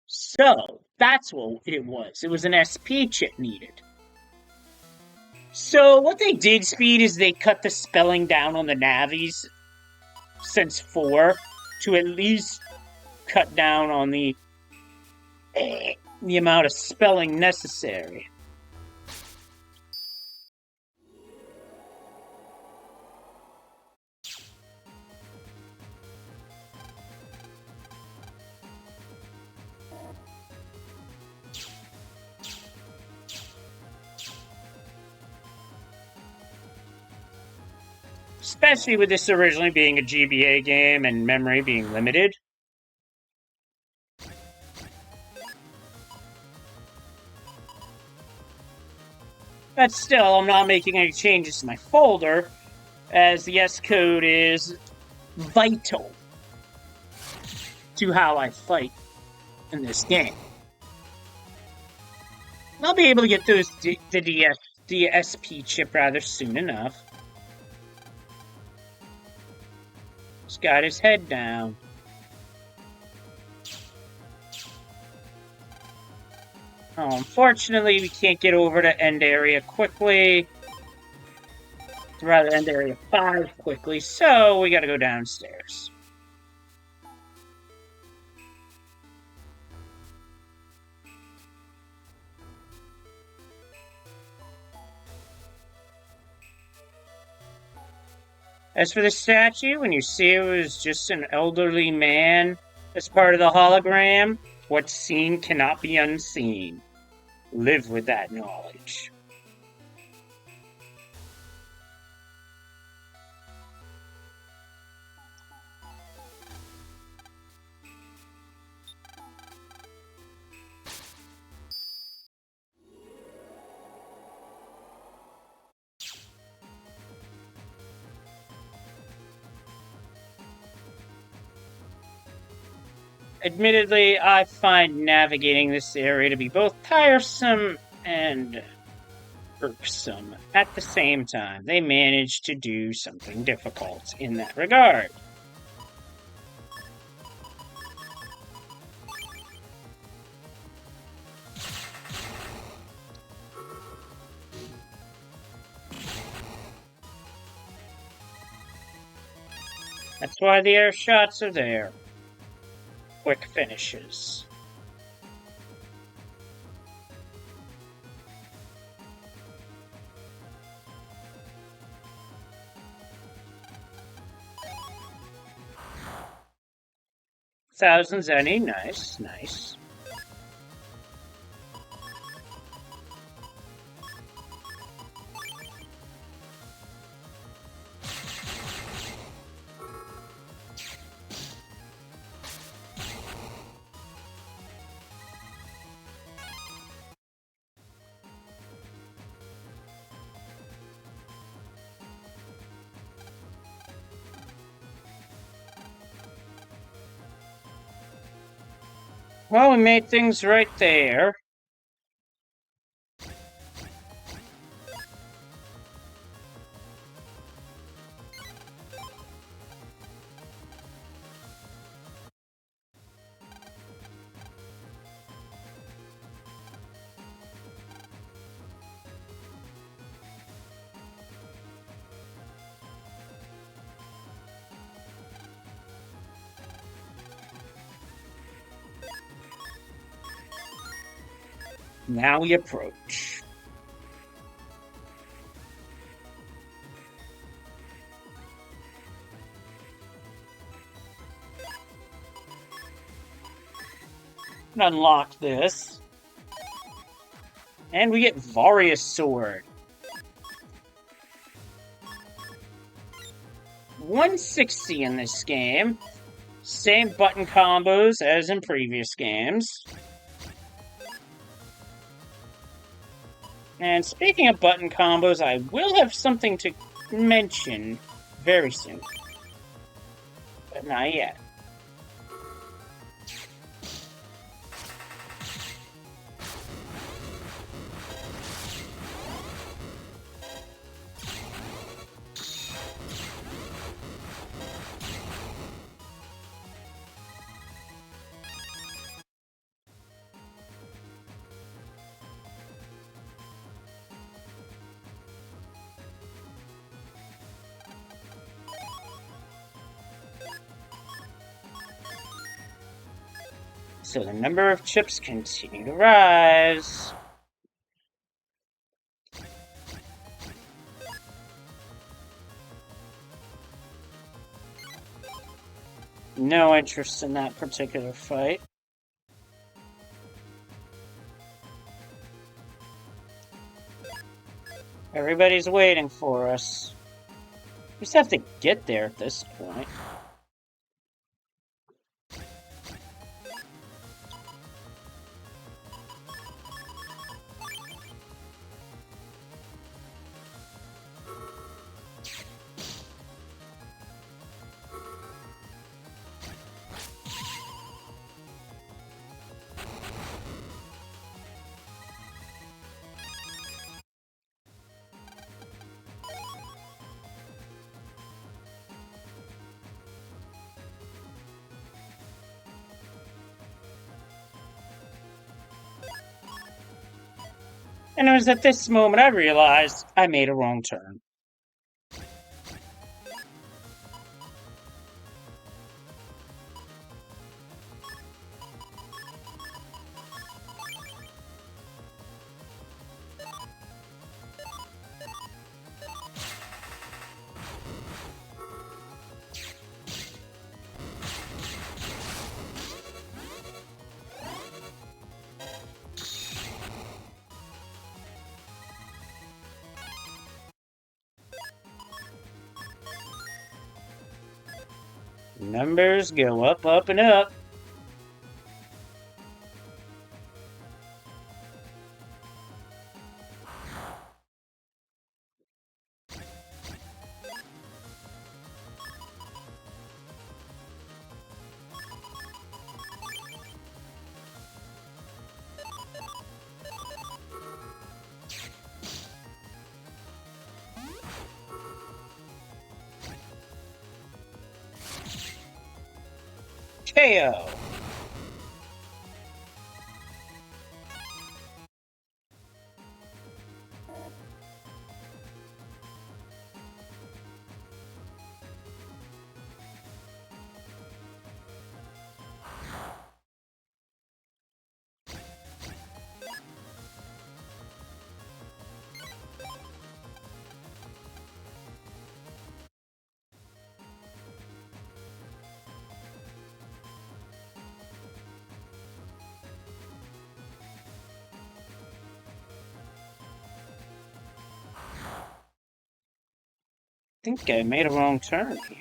So, that's what it was. It was an SP chip needed. So, what they did, Speed, is they cut the spelling down on the Navis since 4 to at least cut down on the amount of spelling necessary. Especially with this originally being a GBA game and memory being limited. But still, I'm not making any changes to my folder, as the S code is vital to how I fight in this game. I'll be able to get the DSP chip rather soon enough. He's got his head down. Oh, unfortunately, we can't get over to end area quickly. Rather, end area 5 quickly, so we gotta go downstairs. As for the statue, when you see it was just an elderly man as part of the hologram, what's seen cannot be unseen. Live with that knowledge. Admittedly, I find navigating this area to be both tiresome and irksome at the same time. They managed to do something difficult in that regard. That's why the air shots are there. Quick finishes. Thousands any, nice, nice. Well, we made things right there. Now we approach. Unlock this. And we get Various Sword. 160 in this game. Same button combos as in previous games. And speaking of button combos, I will have something to mention very soon. But not yet. So the number of chips continue to rise. No interest in that particular fight. Everybody's waiting for us. We just have to get there at this point. And it was at this moment I realized I made a wrong turn. Numbers go up, up, and up. KO. I think I made a wrong turn here.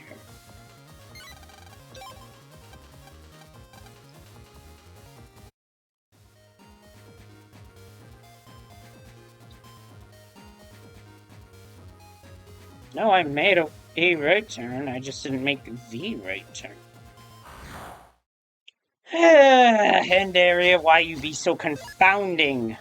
No, I made a right turn. I just didn't make the right turn. End area, why you be so confounding?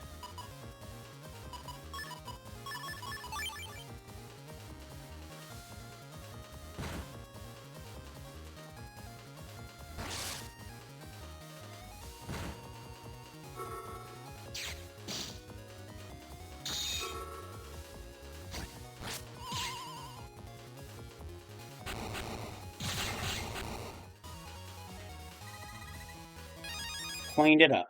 Cleaned it up.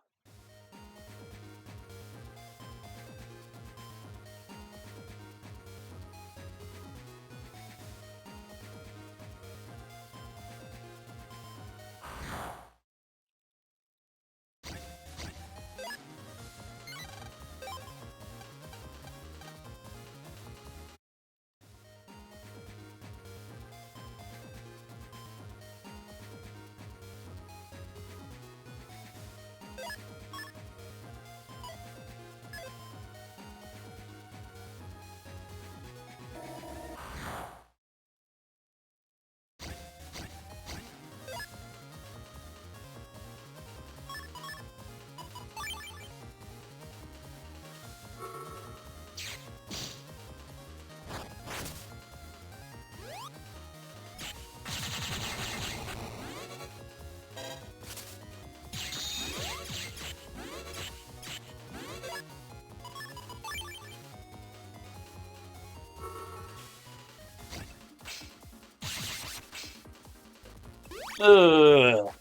Ugh.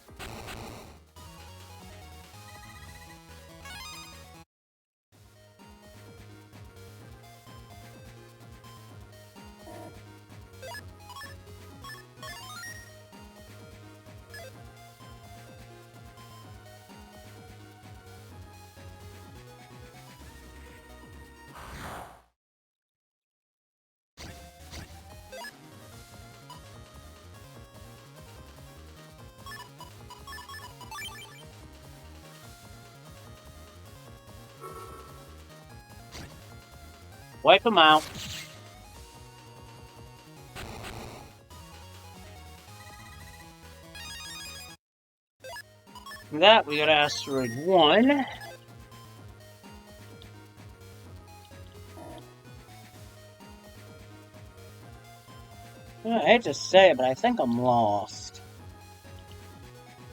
Wipe them out. From that, we got Asteroid 1. I hate to say it, but I think I'm lost.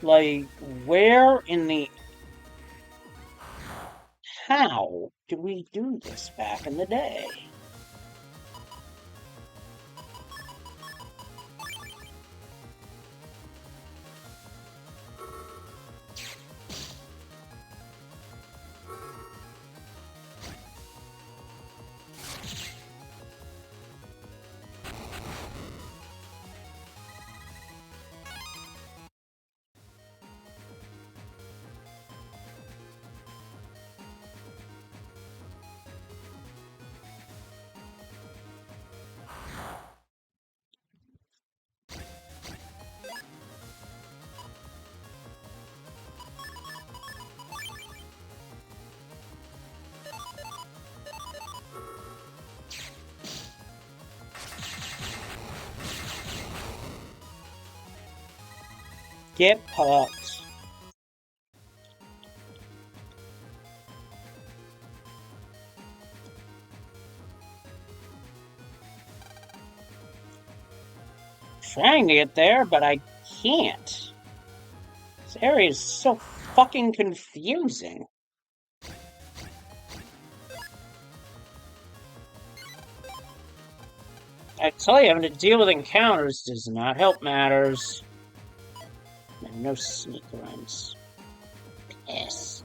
Like, where in the... How did we do this back in the day? Get popped. Trying to get there, but I can't. This area is so fucking confusing. I tell you, having to deal with encounters does not help matters. And no sneak runs. Piss.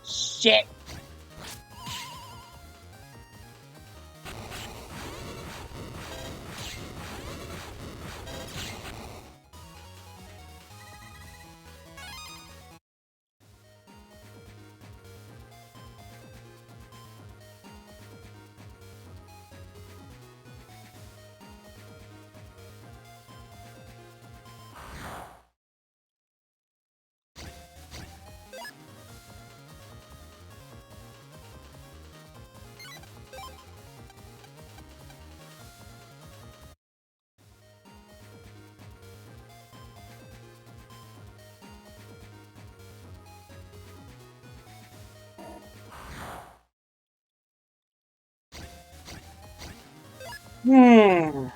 Shit. Hmm.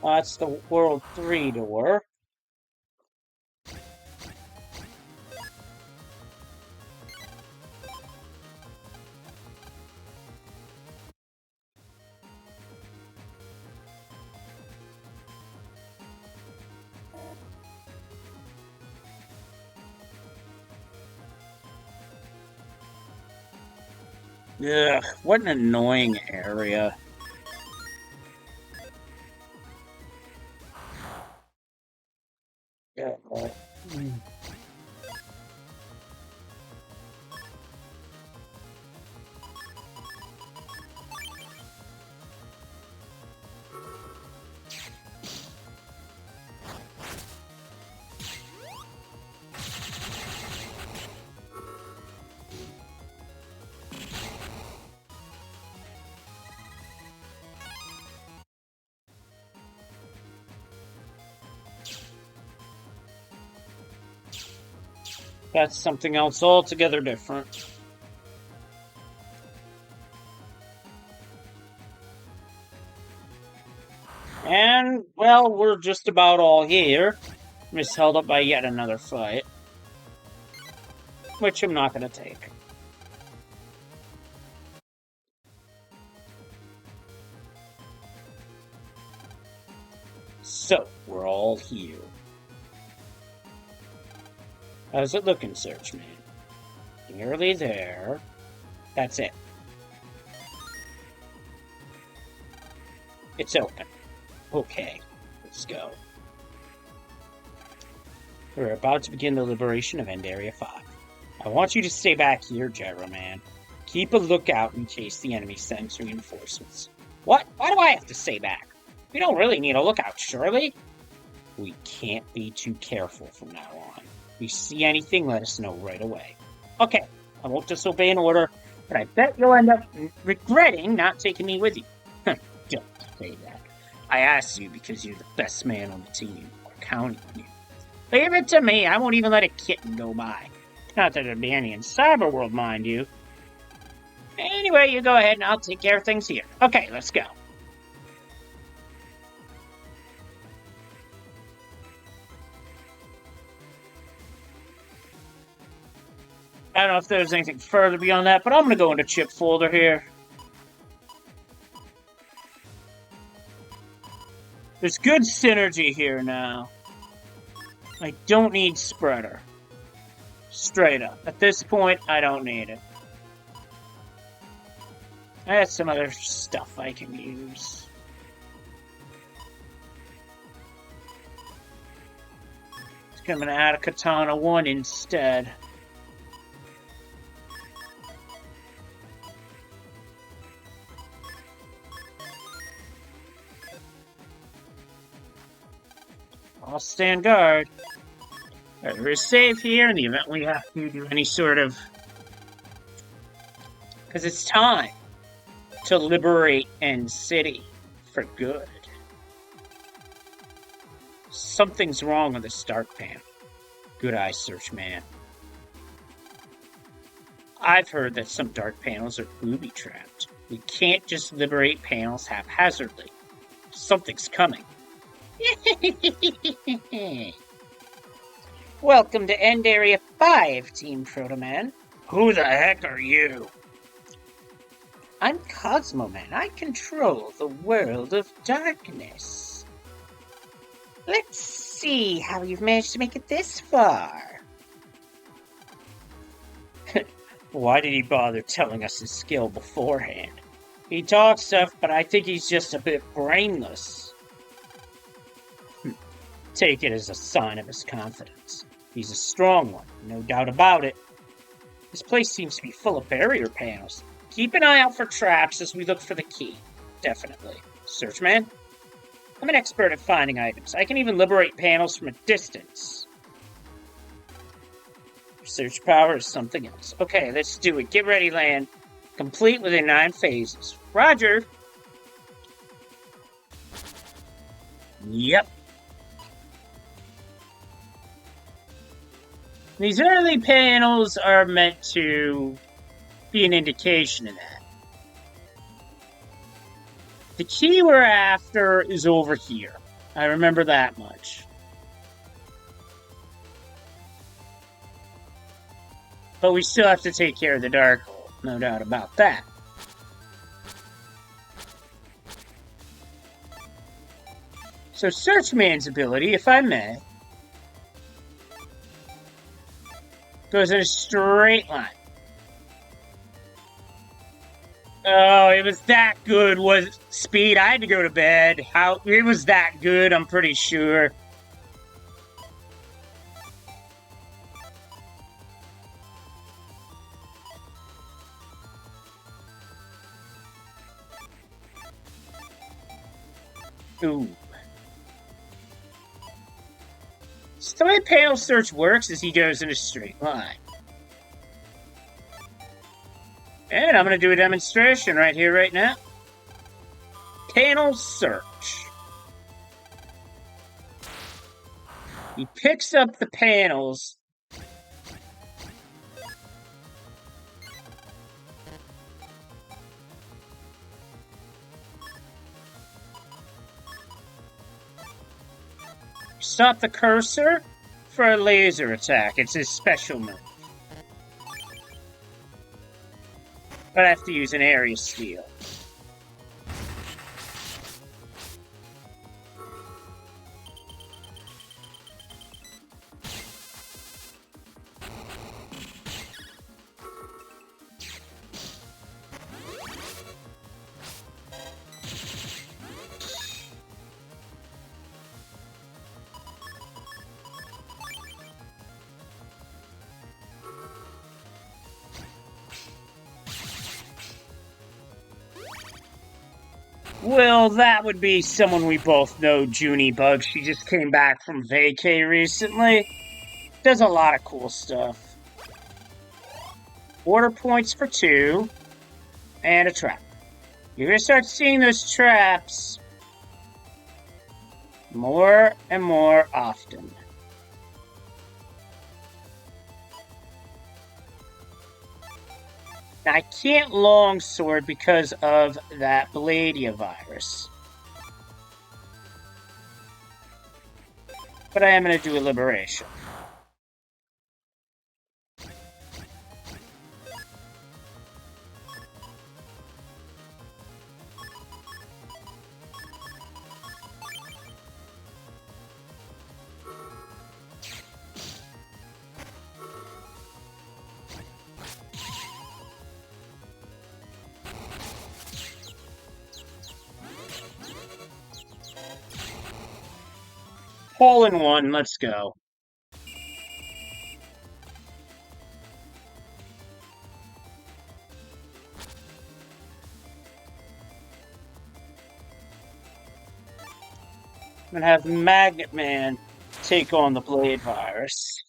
That's the World 3 door. Ugh, what an annoying area. Ugh. That's something else altogether different. And, well, we're just about all here. I'm just held up by yet another fight. Which I'm not going to take. So, we're all here. How's it looking, Searchman? Nearly there. That's it. It's open. Okay, let's go. We're about to begin the liberation of End Area 5. I want you to stay back here, Gyro Man. Keep a lookout in case the enemy sends reinforcements. What? Why do I have to stay back? We don't really need a lookout, surely? We can't be too careful from now on. If you see anything, let us know right away. Okay, I won't disobey an order, but I bet you'll end up regretting not taking me with you. Don't say that. I asked you because you're the best man on the team. We're counting on you. Leave it to me. I won't even let a kitten go by. Not that there'd be any in Cyberworld, mind you. Anyway, you go ahead and I'll take care of things here. Okay, let's go. I don't know if there's anything further beyond that, but I'm going to go into chip folder here. There's good synergy here now. I don't need spreader. Straight up. At this point, I don't need it. I have some other stuff I can use. I'm going to add a Katana 1 instead. I'll stand guard. We're safe here in the event we have to do any sort of... Because it's time to liberate End City for good. Something's wrong with this dark panel. Good eye, Searchman. I've heard that some dark panels are booby-trapped. We can't just liberate panels haphazardly. Something's coming. Welcome to End Area 5, Team Protoman. Who the heck are you? I'm Cosmo Man. I control the world of darkness. Let's see how you've managed to make it this far. Why did he bother telling us his skill beforehand? He talks stuff, but I think he's just a bit brainless. Take it as a sign of his confidence. He's a strong one, no doubt about it. This place seems to be full of barrier panels. Keep an eye out for traps as we look for the key. Definitely. Searchman? I'm an expert at finding items. I can even liberate panels from a distance. Search power is something else. Okay, let's do it. Get ready, land. Complete within 9 phases. Roger! Yep. These early panels are meant to be an indication of that. The key we're after is over here. I remember that much. But we still have to take care of the dark hole, no doubt about that. So Searchman's ability, if I may, goes in a straight line. Oh, it was that good, was Speed. I had to go to bed. How it was that good, I'm pretty sure. Ooh. So the way panel search works is he goes in a straight line. And I'm going to do a demonstration right here, right now. Panel search. He picks up the panels. Stop the cursor for a laser attack. It's his special move. But I have to use an area steal. Well, that would be someone we both know, Junie Bug. She just came back from vacay recently. Does a lot of cool stuff. Order points for 2. And a trap. You're going to start seeing those traps more and more often. Now, I can't longsword because of that Bladia virus. But I am going to do a liberation. Hole in one, let's go. I'm gonna have Magnet Man take on the Blade Virus.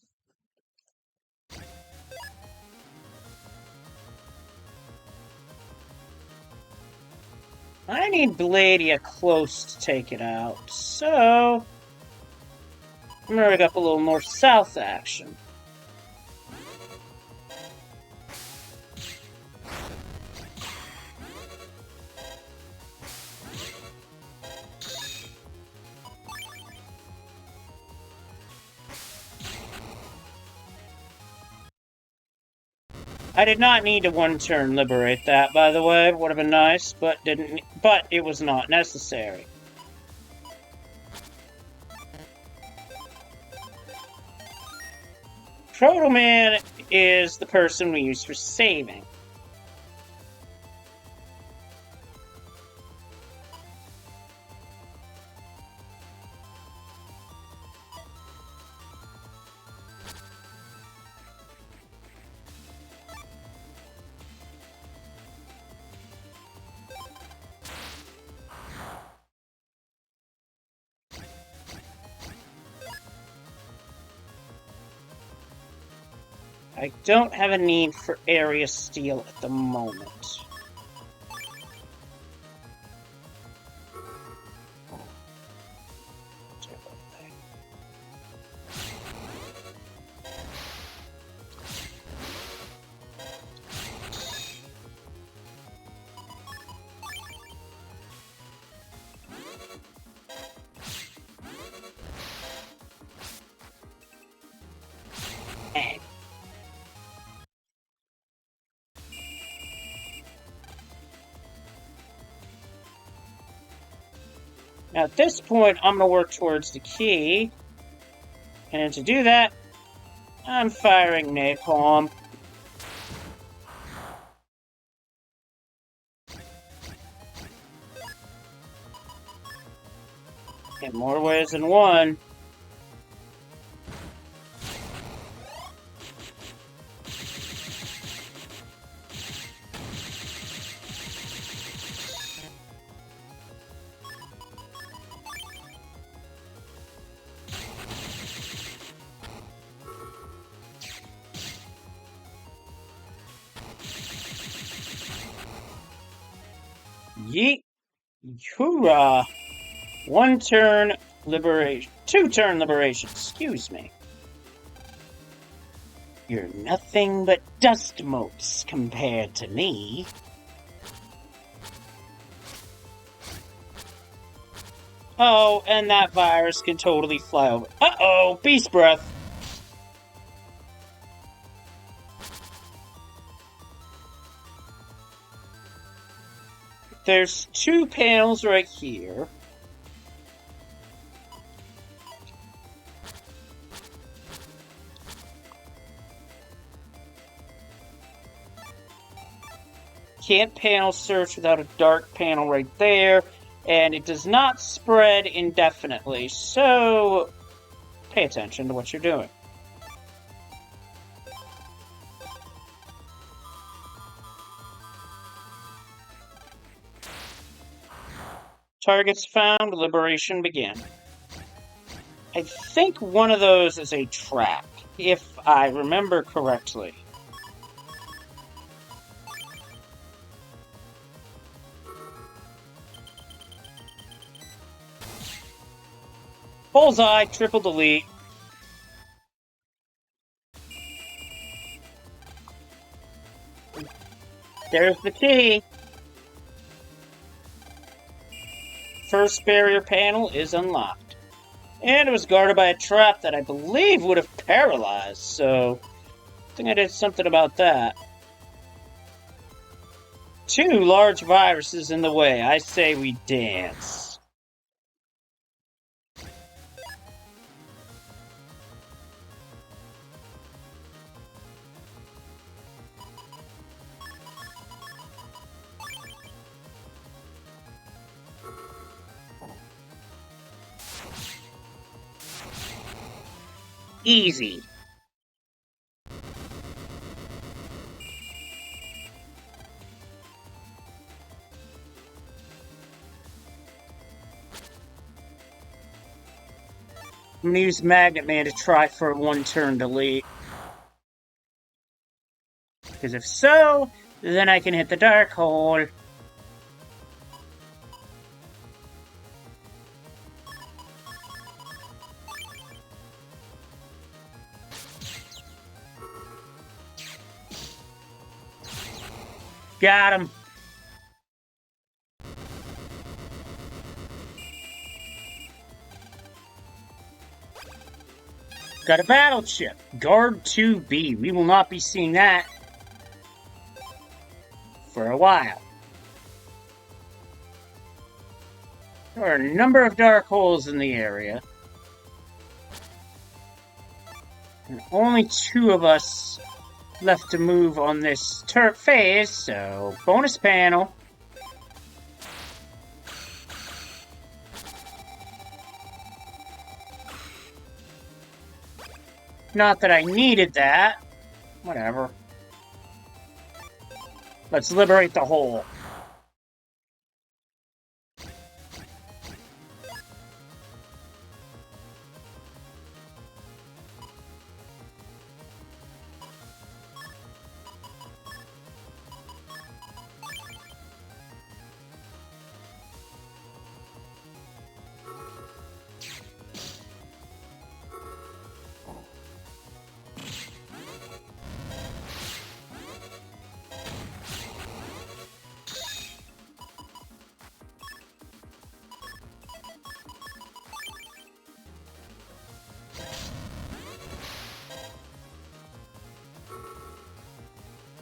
I need Bladia close to take it out, so I'm gonna rig up a little north-south action. I did not need to one-turn liberate that, by the way. Would have been nice, but didn't. But it was not necessary. Protoman is the person we use for saving. I don't have a need for area steal at the moment. Now at this point, I'm going to work towards the key. And to do that, I'm firing napalm. In more ways than one. Yeet. Hoorah. 1 turn liberation. 2 turn liberation. Excuse me. You're nothing but dust motes compared to me. Oh, and that virus can totally fly over. Uh-oh, beast breath. There's 2 panels right here. Can't panel search without a dark panel right there, and it does not spread indefinitely, so pay attention to what you're doing. Targets found, liberation begin. I think one of those is a trap, if I remember correctly. Bullseye, triple delete. There's the key. First barrier panel is unlocked. And it was guarded by a trap that I believe would have paralyzed, so I think I did something about that. 2 large viruses in the way. I say we dance. Easy. I'm gonna use Magnet Man to try for a 1 turn delete. Because if so, then I can hit the dark hole. Got him. Got a battleship. Guard 2B. We will not be seeing that for a while. There are a number of dark holes in the area. And only 2 of us left to move on this phase, so bonus panel. Not that I needed that. Whatever. Let's liberate the hole.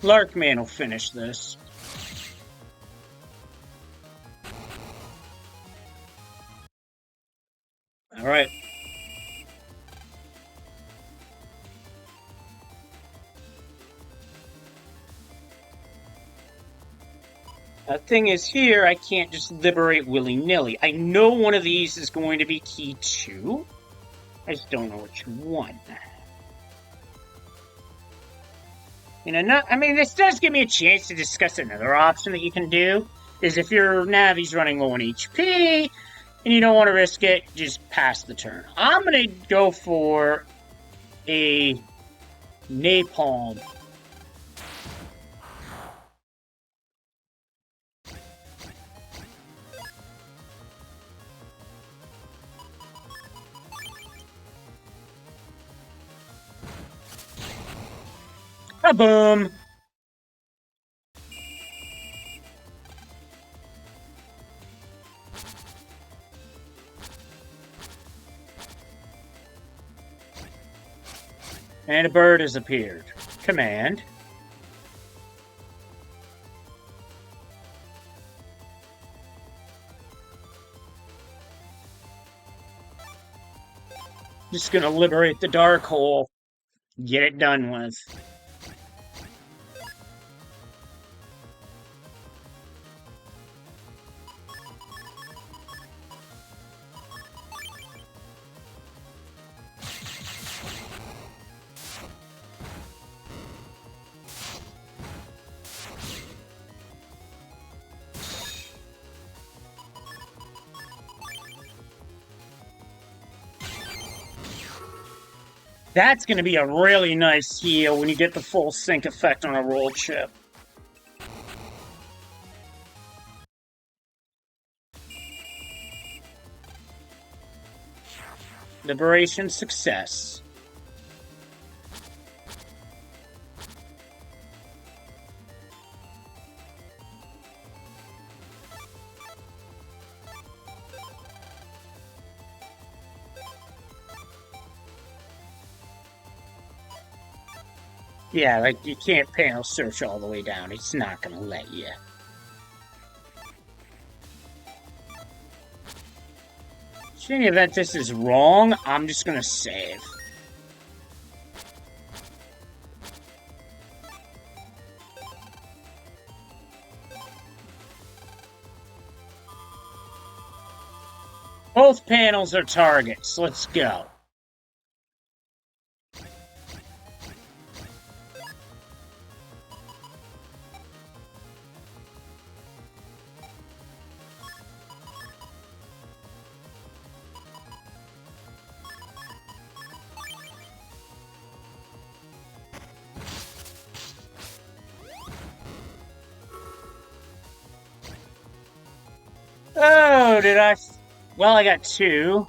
Larkman will finish this. The thing is here, I can't just liberate willy-nilly. I know one of these is going to be key 2. I just don't know which one. I mean, this does give me a chance to discuss another option that you can do, is if your Navi's running low on HP, and you don't want to risk it, just pass the turn. I'm going to go for a napalm. Boom! And a bird has appeared. Command. Just gonna liberate the dark hole. Get it done with. That's going to be a really nice heal when you get the full sync effect on a roll chip. Liberation success. Yeah, like, you can't panel search all the way down. It's not gonna let you. In the event this is wrong, I'm just gonna save. Both panels are targets. Let's go. Oh, did I? Well, I got 2.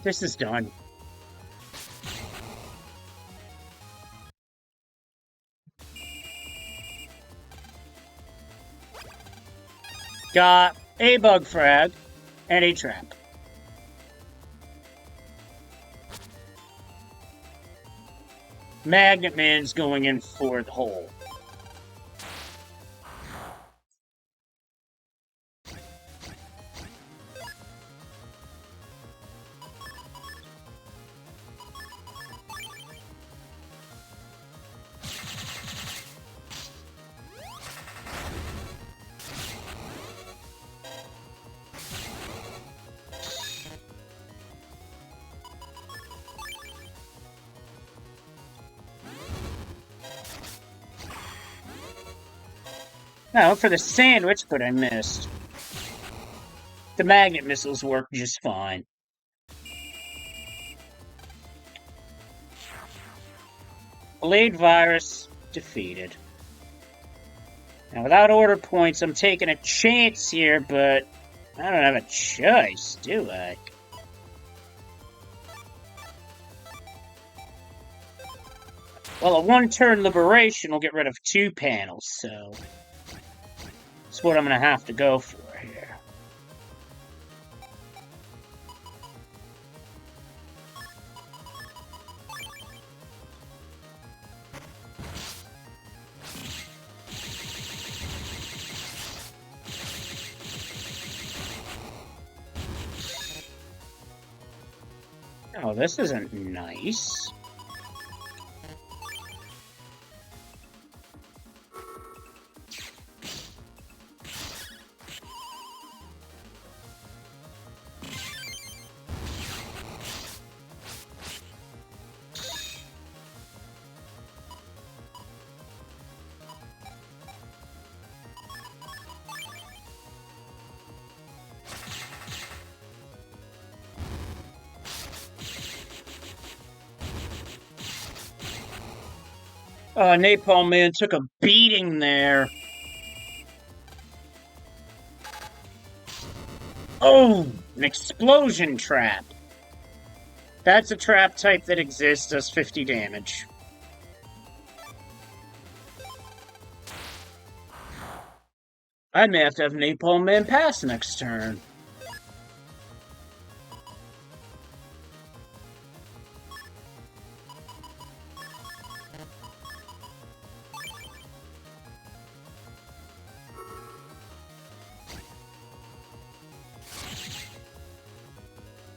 This is done. Got a bug frag and a trap. Magnet Man's going in for the hole. No, for the sandwich, but I missed. The magnet missiles work just fine. Blade Virus defeated. Now, without order points, I'm taking a chance here, but I don't have a choice, do I? Well, a one-turn liberation will get rid of 2 panels, so... That's what I'm gonna have to go for here. Oh, this isn't nice. Napalm Man took a beating there. Oh, an explosion trap. That's a trap type that exists, does 50 damage. I may have to have Napalm Man pass next turn.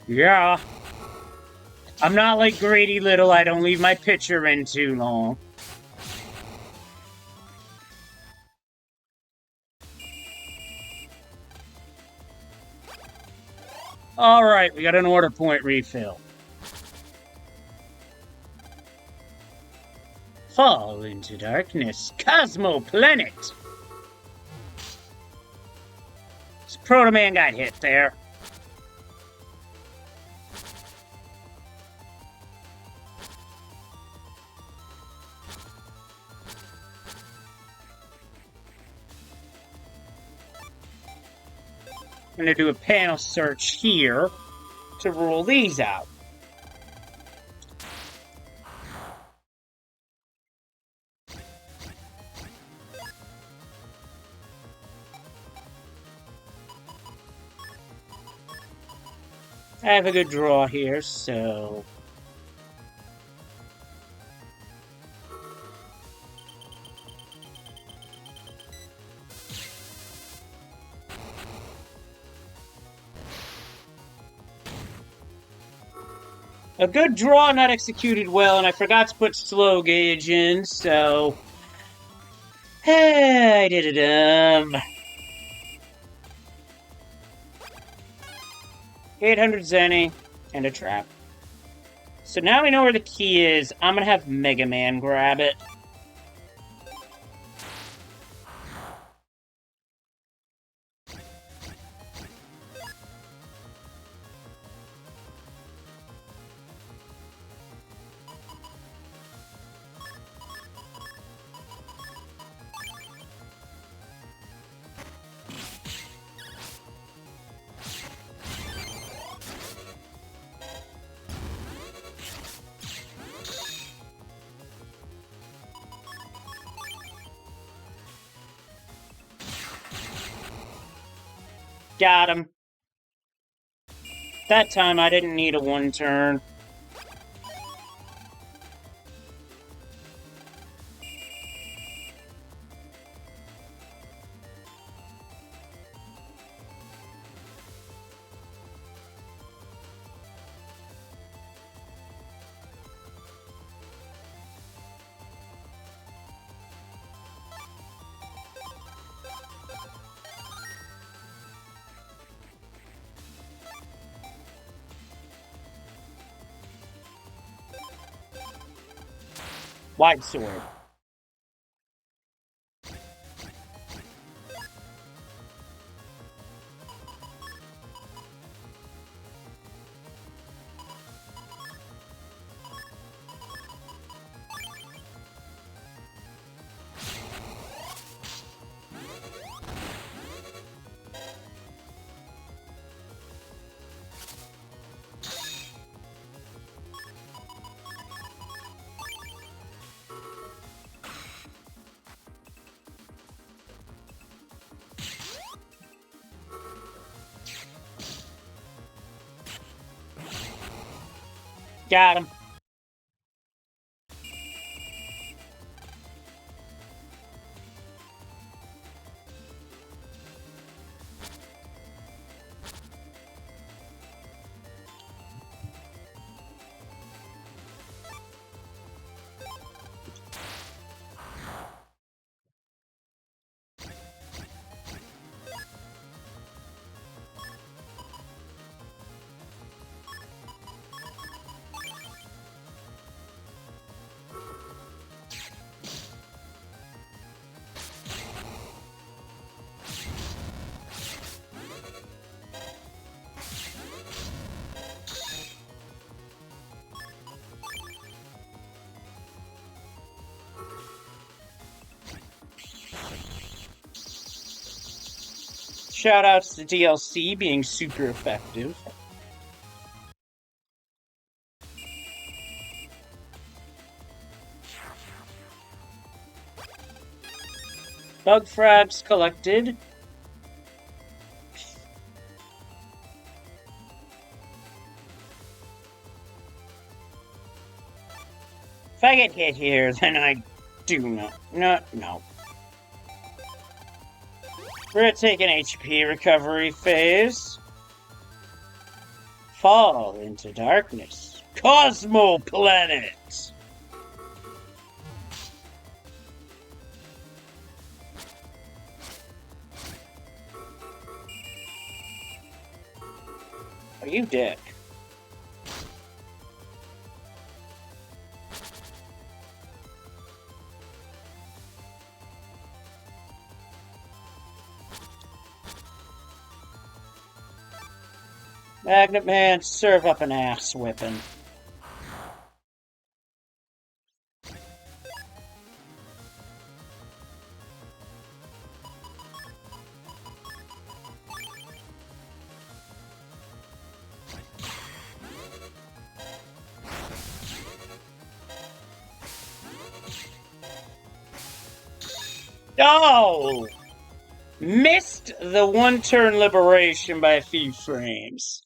Yeah. I'm not like Grady Little, I don't leave my pitcher in too long. Alright, we got an order point refill. Fall into darkness, Cosmo Planet! This Protoman got hit there. I'm going to do a panel search here to rule these out. I have a good draw here, so... A good draw, not executed well, and I forgot to put slow gauge in, so... I did it, 800 Zenny, and a trap. So now we know where the key is. I'm gonna have Mega Man grab it. Got him. That time I didn't need a one turn. Wide sword. Got him. Shoutouts to DLC being super effective. Bug frags collected. If I get hit here, then I do not. No. We're gonna take an HP recovery phase. Fall into darkness. Cosmo Planet! Are you dick? Magnet Man, serve up an ass whipping. Oh! Missed the one-turn liberation by a few frames.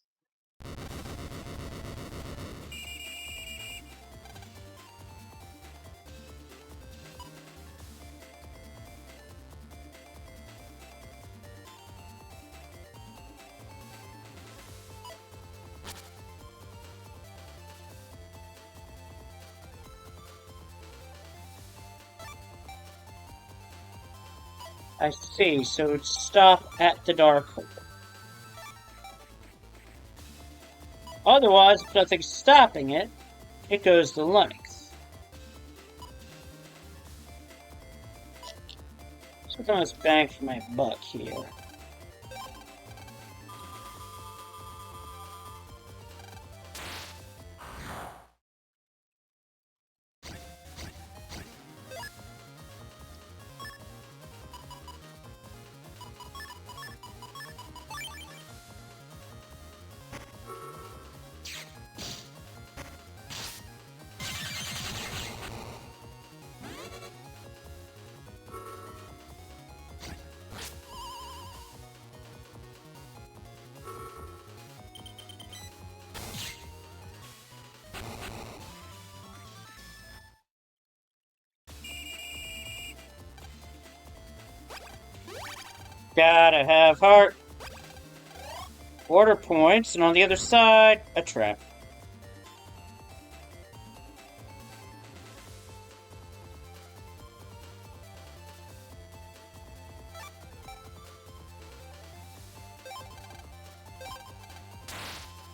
I see, so stop at the dark hole. Otherwise, if nothing's stopping it, it goes the length. So I'm almost bang for my buck here. Gotta have heart. Order points, and on the other side, a trap.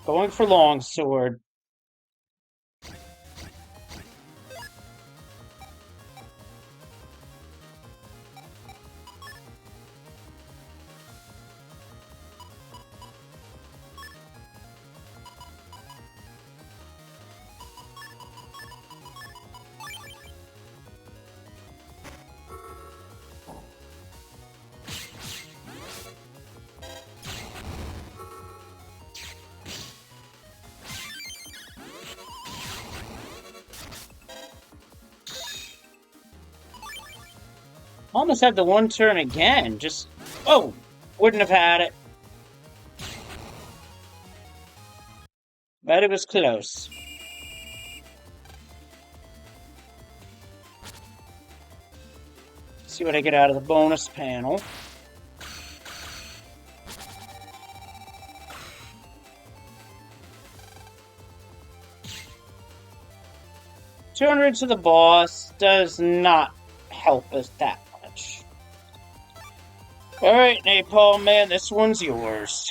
Going for longsword. Almost had the one turn again. Just, oh, wouldn't have had it. But it was close. See what I get out of the bonus panel. $200 to the boss does not help us that much. Alright, Napalm Man, this one's yours.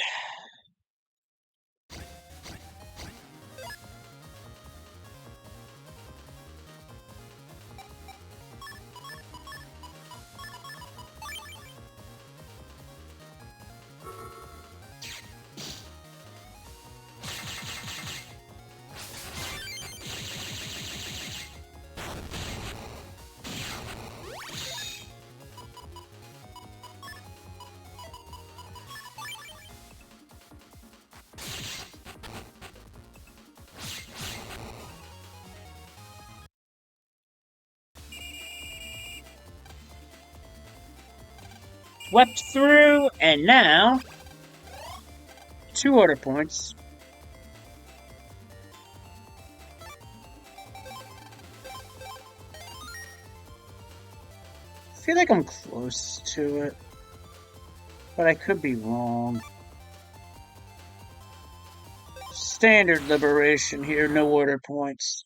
Swept through, and now 2 order points. I feel like I'm close to it, but I could be wrong. Standard liberation here, no order points.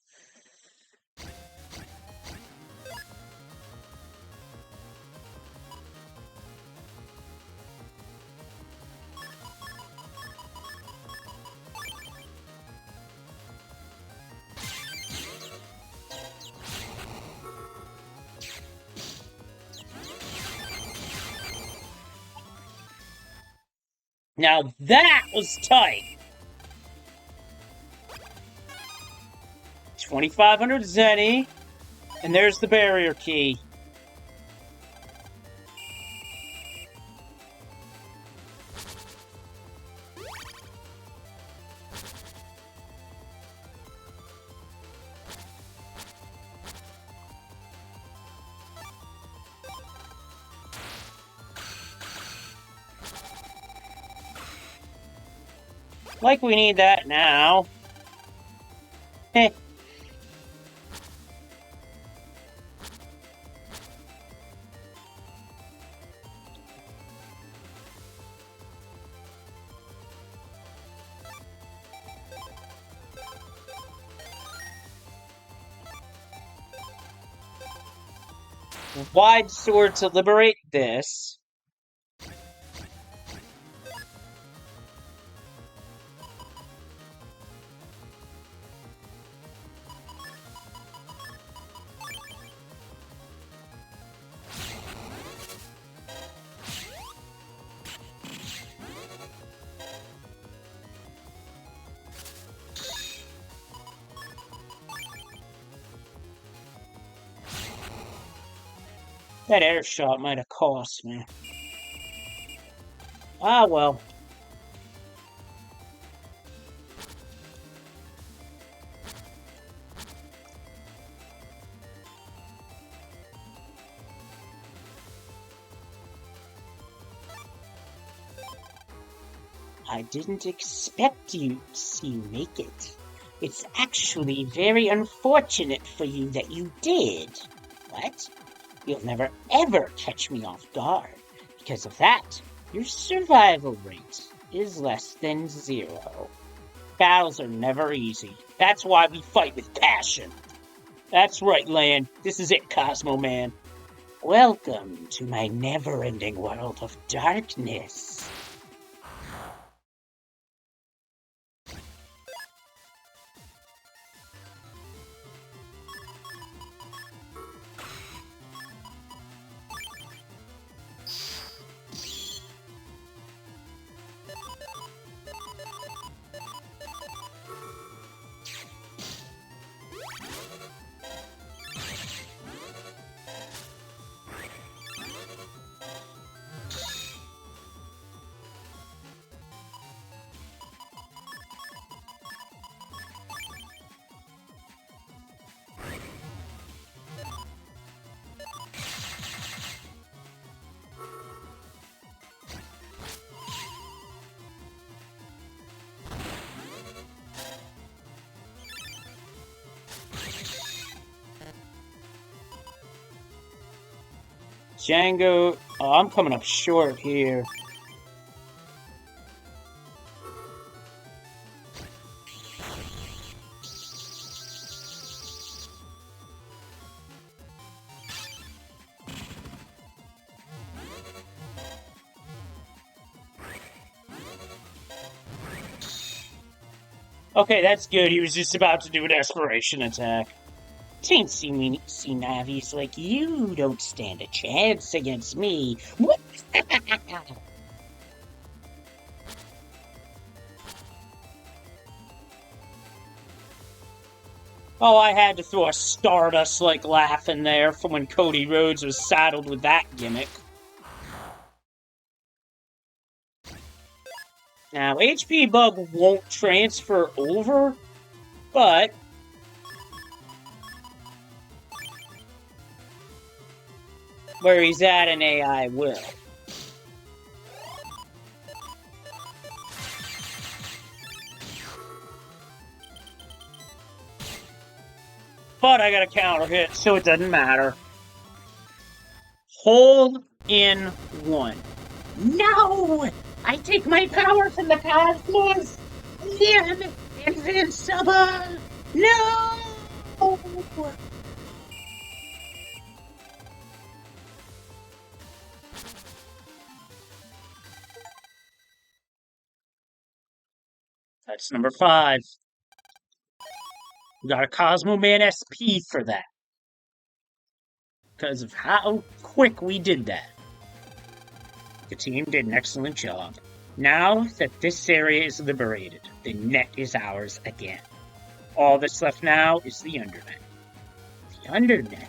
Now that was tight! 2,500 Zenny, and there's the barrier key. Like we need that now. Heh. Wide sword to liberate this. That air shot might have cost me. Ah, well. I didn't expect you to see you make it. It's actually very unfortunate for you that you did. What? You'll never ever catch me off guard. Because of that, your survival rate is less than 0. Battles are never easy. That's why we fight with passion. That's right, Lan. This is it, Cosmo Man. Welcome to my never-ending world of darkness. Django. Oh, I'm coming up short here. Okay, that's good. He was just about to do an desperation attack. Teensy navies like you don't stand a chance against me. What? Oh, I had to throw a Stardust-like laugh in there from when Cody Rhodes was saddled with that gimmick. Now, HP Bug won't transfer over, but where he's at, an AI will. But I got a counter hit, so it doesn't matter. Hole in one. No! I take my power from the cosmos! I'm invincible! No! That's number 5. We got a Cosmo Man SP for that. Because of how quick we did that. The team did an excellent job. Now that this area is liberated, the net is ours again. All that's left now is the Undernet. The Undernet?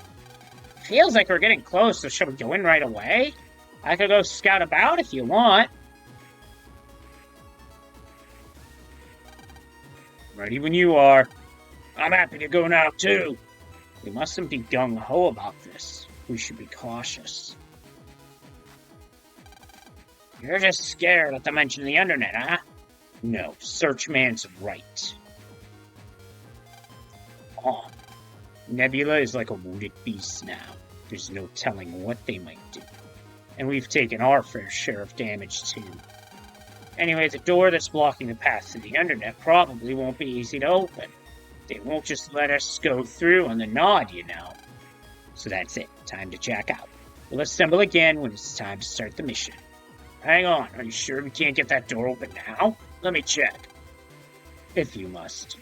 Feels like we're getting close, so should we go in right away? I could go scout about if you want. Ready when you are. I'm happy to go now, too. We mustn't be gung-ho about this. We should be cautious. You're just scared at the mention of the Undernet, huh? No, Searchman's right. Oh, Nebula is like a wounded beast now. There's no telling what they might do. And we've taken our fair share of damage, too. Anyway, the door that's blocking the path to the Undernet probably won't be easy to open. They won't just let us go through on the nod, you know. So that's it. Time to jack out. We'll assemble again when it's time to start the mission. Hang on, are you sure we can't get that door open now? Let me check. If you must.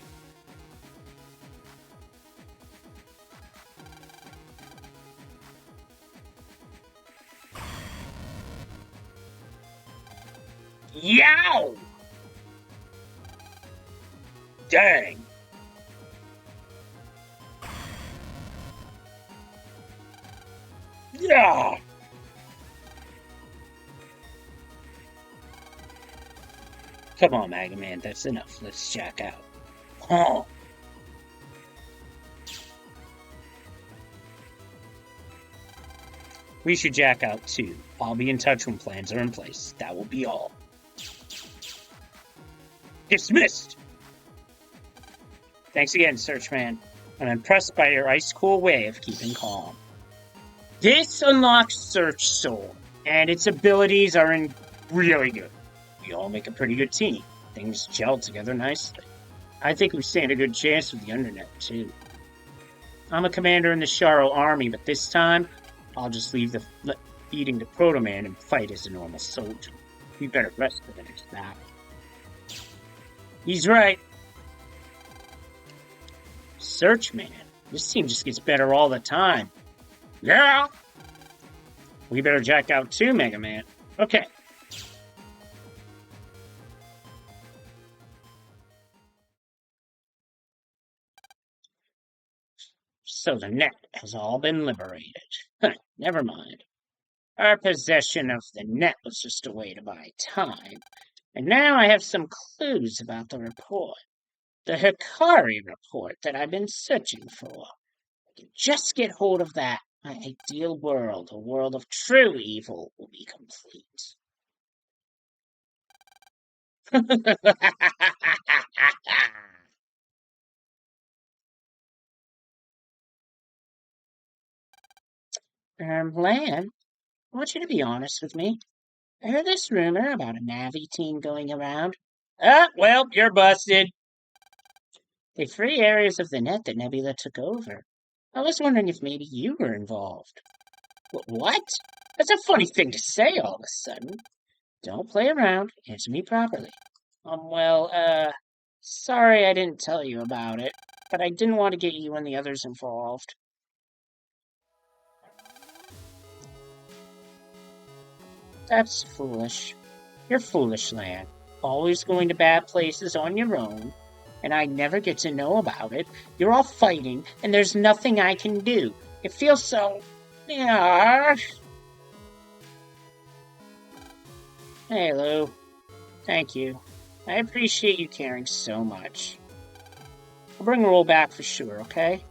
Yow! Dang. Yeah! Come on, Mega Man, that's enough. Let's jack out. Oh. We should jack out too. I'll be in touch when plans are in place. That will be all. Dismissed! Thanks again, Searchman. I'm impressed by your ice-cool way of keeping calm. This unlocks Search Soul, and its abilities are really good. We all make a pretty good team. Things gel together nicely. I think we stand a good chance with the Undernet, too. I'm a commander in the Sharo army, but this time, I'll just leave the eating the Protoman and fight as a normal soldier. We better rest for the next battle. He's right. Searchman. This team just gets better all the time. Yeah! We better jack out too, Mega Man. Okay. So the net has all been liberated. Never mind. Our possession of the net was just a way to buy time. And now I have some clues about the report. The Hikari report that I've been searching for. I can just get hold of that. My ideal world, a world of true evil, will be complete. Lan, I want you to be honest with me. I heard this rumor about a Navi team going around. Ah, well, you're busted. They free areas of the net that Nebula took over. I was wondering if maybe you were involved. What? That's a funny thing to say all of a sudden. Don't play around. Answer me properly. Sorry I didn't tell you about it, but I didn't want to get you and the others involved. That's foolish. You're foolish, Lan. Always going to bad places on your own, and I never get to know about it. You're all fighting, and there's nothing I can do. It feels so... Yeah. Hey, Lou. Thank you. I appreciate you caring so much. I'll bring Roll back for sure, okay?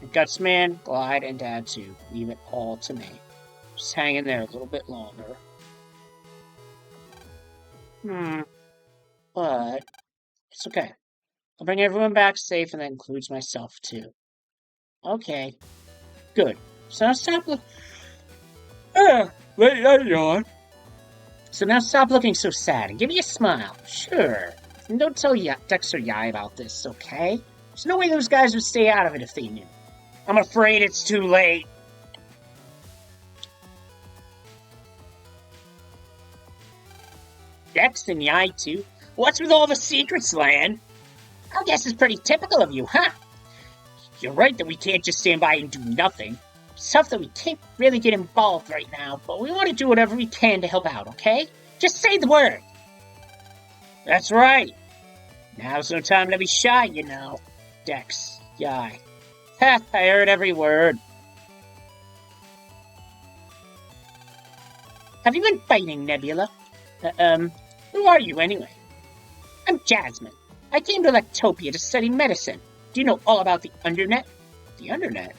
And Gutsman, Glide, and Dad too. Leave it all to me. Just hang in there a little bit longer. But it's okay. I'll bring everyone back safe, and that includes myself too. Okay. Good. So now stop yawn. So now stop looking so sad and give me a smile. Sure. And don't tell Dex or Yai about this, okay? There's no way those guys would stay out of it if they knew. I'm afraid it's too late. Dex and Yai too? What's with all the secrets, Lan? I guess it's pretty typical of you, huh? You're right that we can't just stand by and do nothing. It's tough that we can't really get involved right now, but we want to do whatever we can to help out, okay? Just say the word. That's right. Now's no time to be shy, you know. Dex, Yai. Ha, I heard every word. Have you been fighting, Nebula? Who are you anyway? I'm Jasmine. I came to Lectopia to study medicine. Do you know all about the Undernet? The Undernet?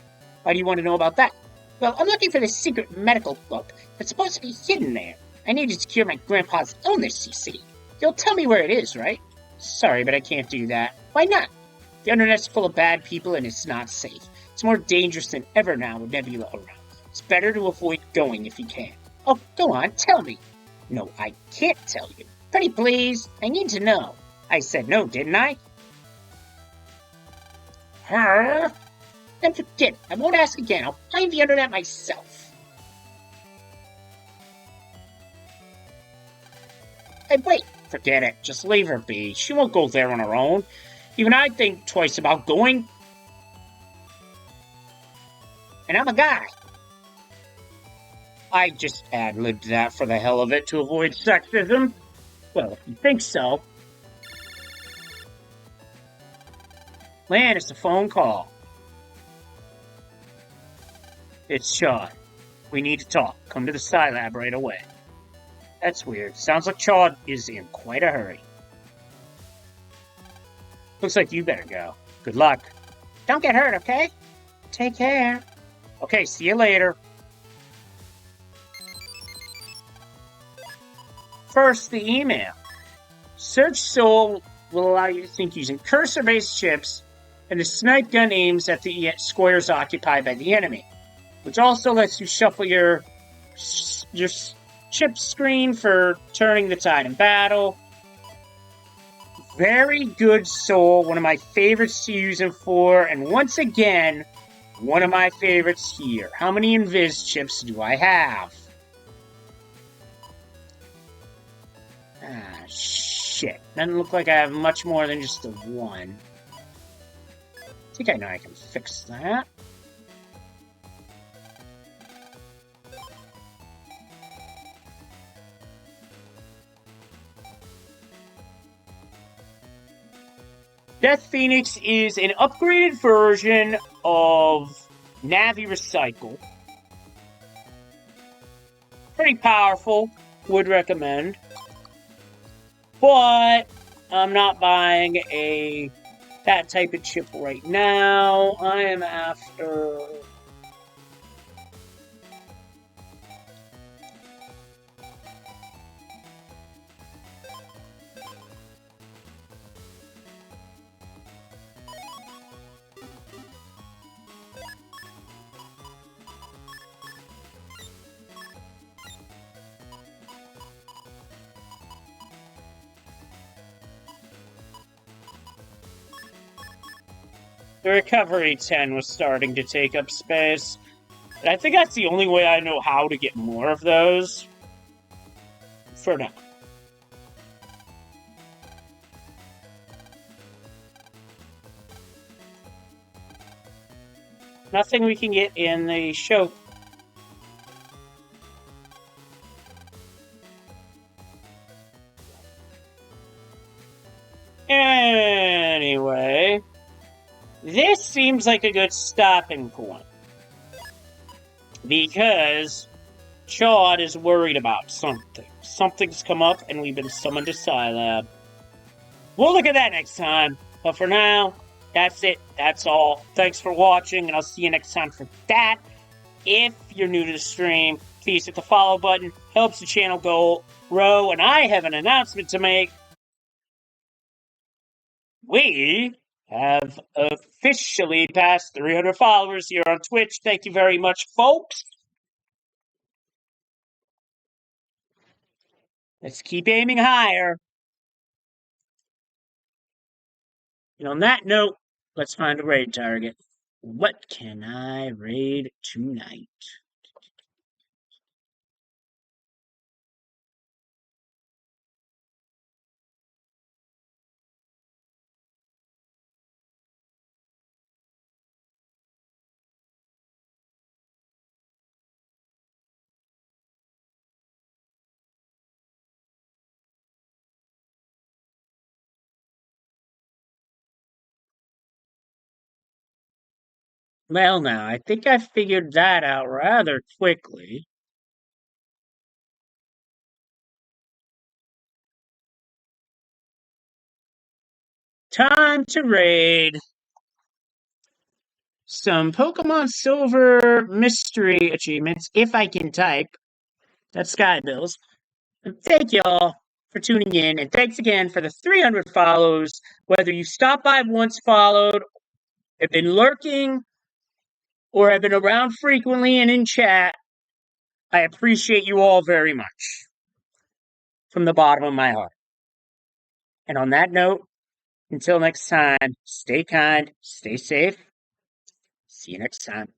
Why do you want to know about that? Well, I'm looking for this secret medical book that's supposed to be hidden there. I needed to cure my grandpa's illness, you see. You'll tell me where it is, right? Sorry, but I can't do that. Why not? The Undernet's full of bad people and it's not safe. It's more dangerous than ever now with Nebula around. It's better to avoid going if you can. Oh, go on, tell me. No, I can't tell you. Pretty please, I need to know. I said no, didn't I? Huh? Then forget it. I won't ask again. I'll find the Undernet myself. Hey, wait. Forget it. Just leave her be. She won't go there on her own. Even I think twice about going. And I'm a guy. I just ad-libbed that for the hell of it to avoid sexism. Well, if you think so. Lan, it's a phone call. It's Chad. We need to talk. Come to the Psi Lab right away. That's weird. Sounds like Chad is in quite a hurry. Looks like you better go. Good luck. Don't get hurt, okay? Take care. Okay, see you later. First, the email. Search Soul will allow you to think using cursor-based chips, and the snipe gun aims at the squares occupied by the enemy, which also lets you shuffle your chip screen for turning the tide in battle. Very good Soul, one of my favorites to use him for, and once again, one of my favorites here. How many Invis chips do I have? Ah, shit. Doesn't look like I have much more than just the one. I think I know I can fix that. Death Phoenix is an upgraded version of Navi Recycle. Pretty powerful. Would recommend. But I'm not buying that type of chip right now. I am after... The recovery 10 was starting to take up space. And I think that's the only way I know how to get more of those. For now. Nothing we can get in the show. Anyway, this seems like a good stopping point. Because Chad is worried about something. Something's come up and we've been summoned to Scilab. We'll look at that next time. But for now, that's it. That's all. Thanks for watching, and I'll see you next time for that. If you're new to the stream, please hit the follow button. Helps the channel grow, and I have an announcement to make. We have officially passed 300 followers here on Twitch. Thank you very much, folks. Let's keep aiming higher. And on that note, let's find a raid target. What can I raid tonight? Well, now, I think I figured that out rather quickly. Time to raid some Pokemon Silver mystery achievements, if I can type. That's Sky Bills. And thank you all for tuning in, and thanks again for the 300 follows. Whether you stopped by once, followed, have been lurking, or have been around frequently and in chat, I appreciate you all very much. From the bottom of my heart. And on that note, until next time, stay kind, stay safe. See you next time.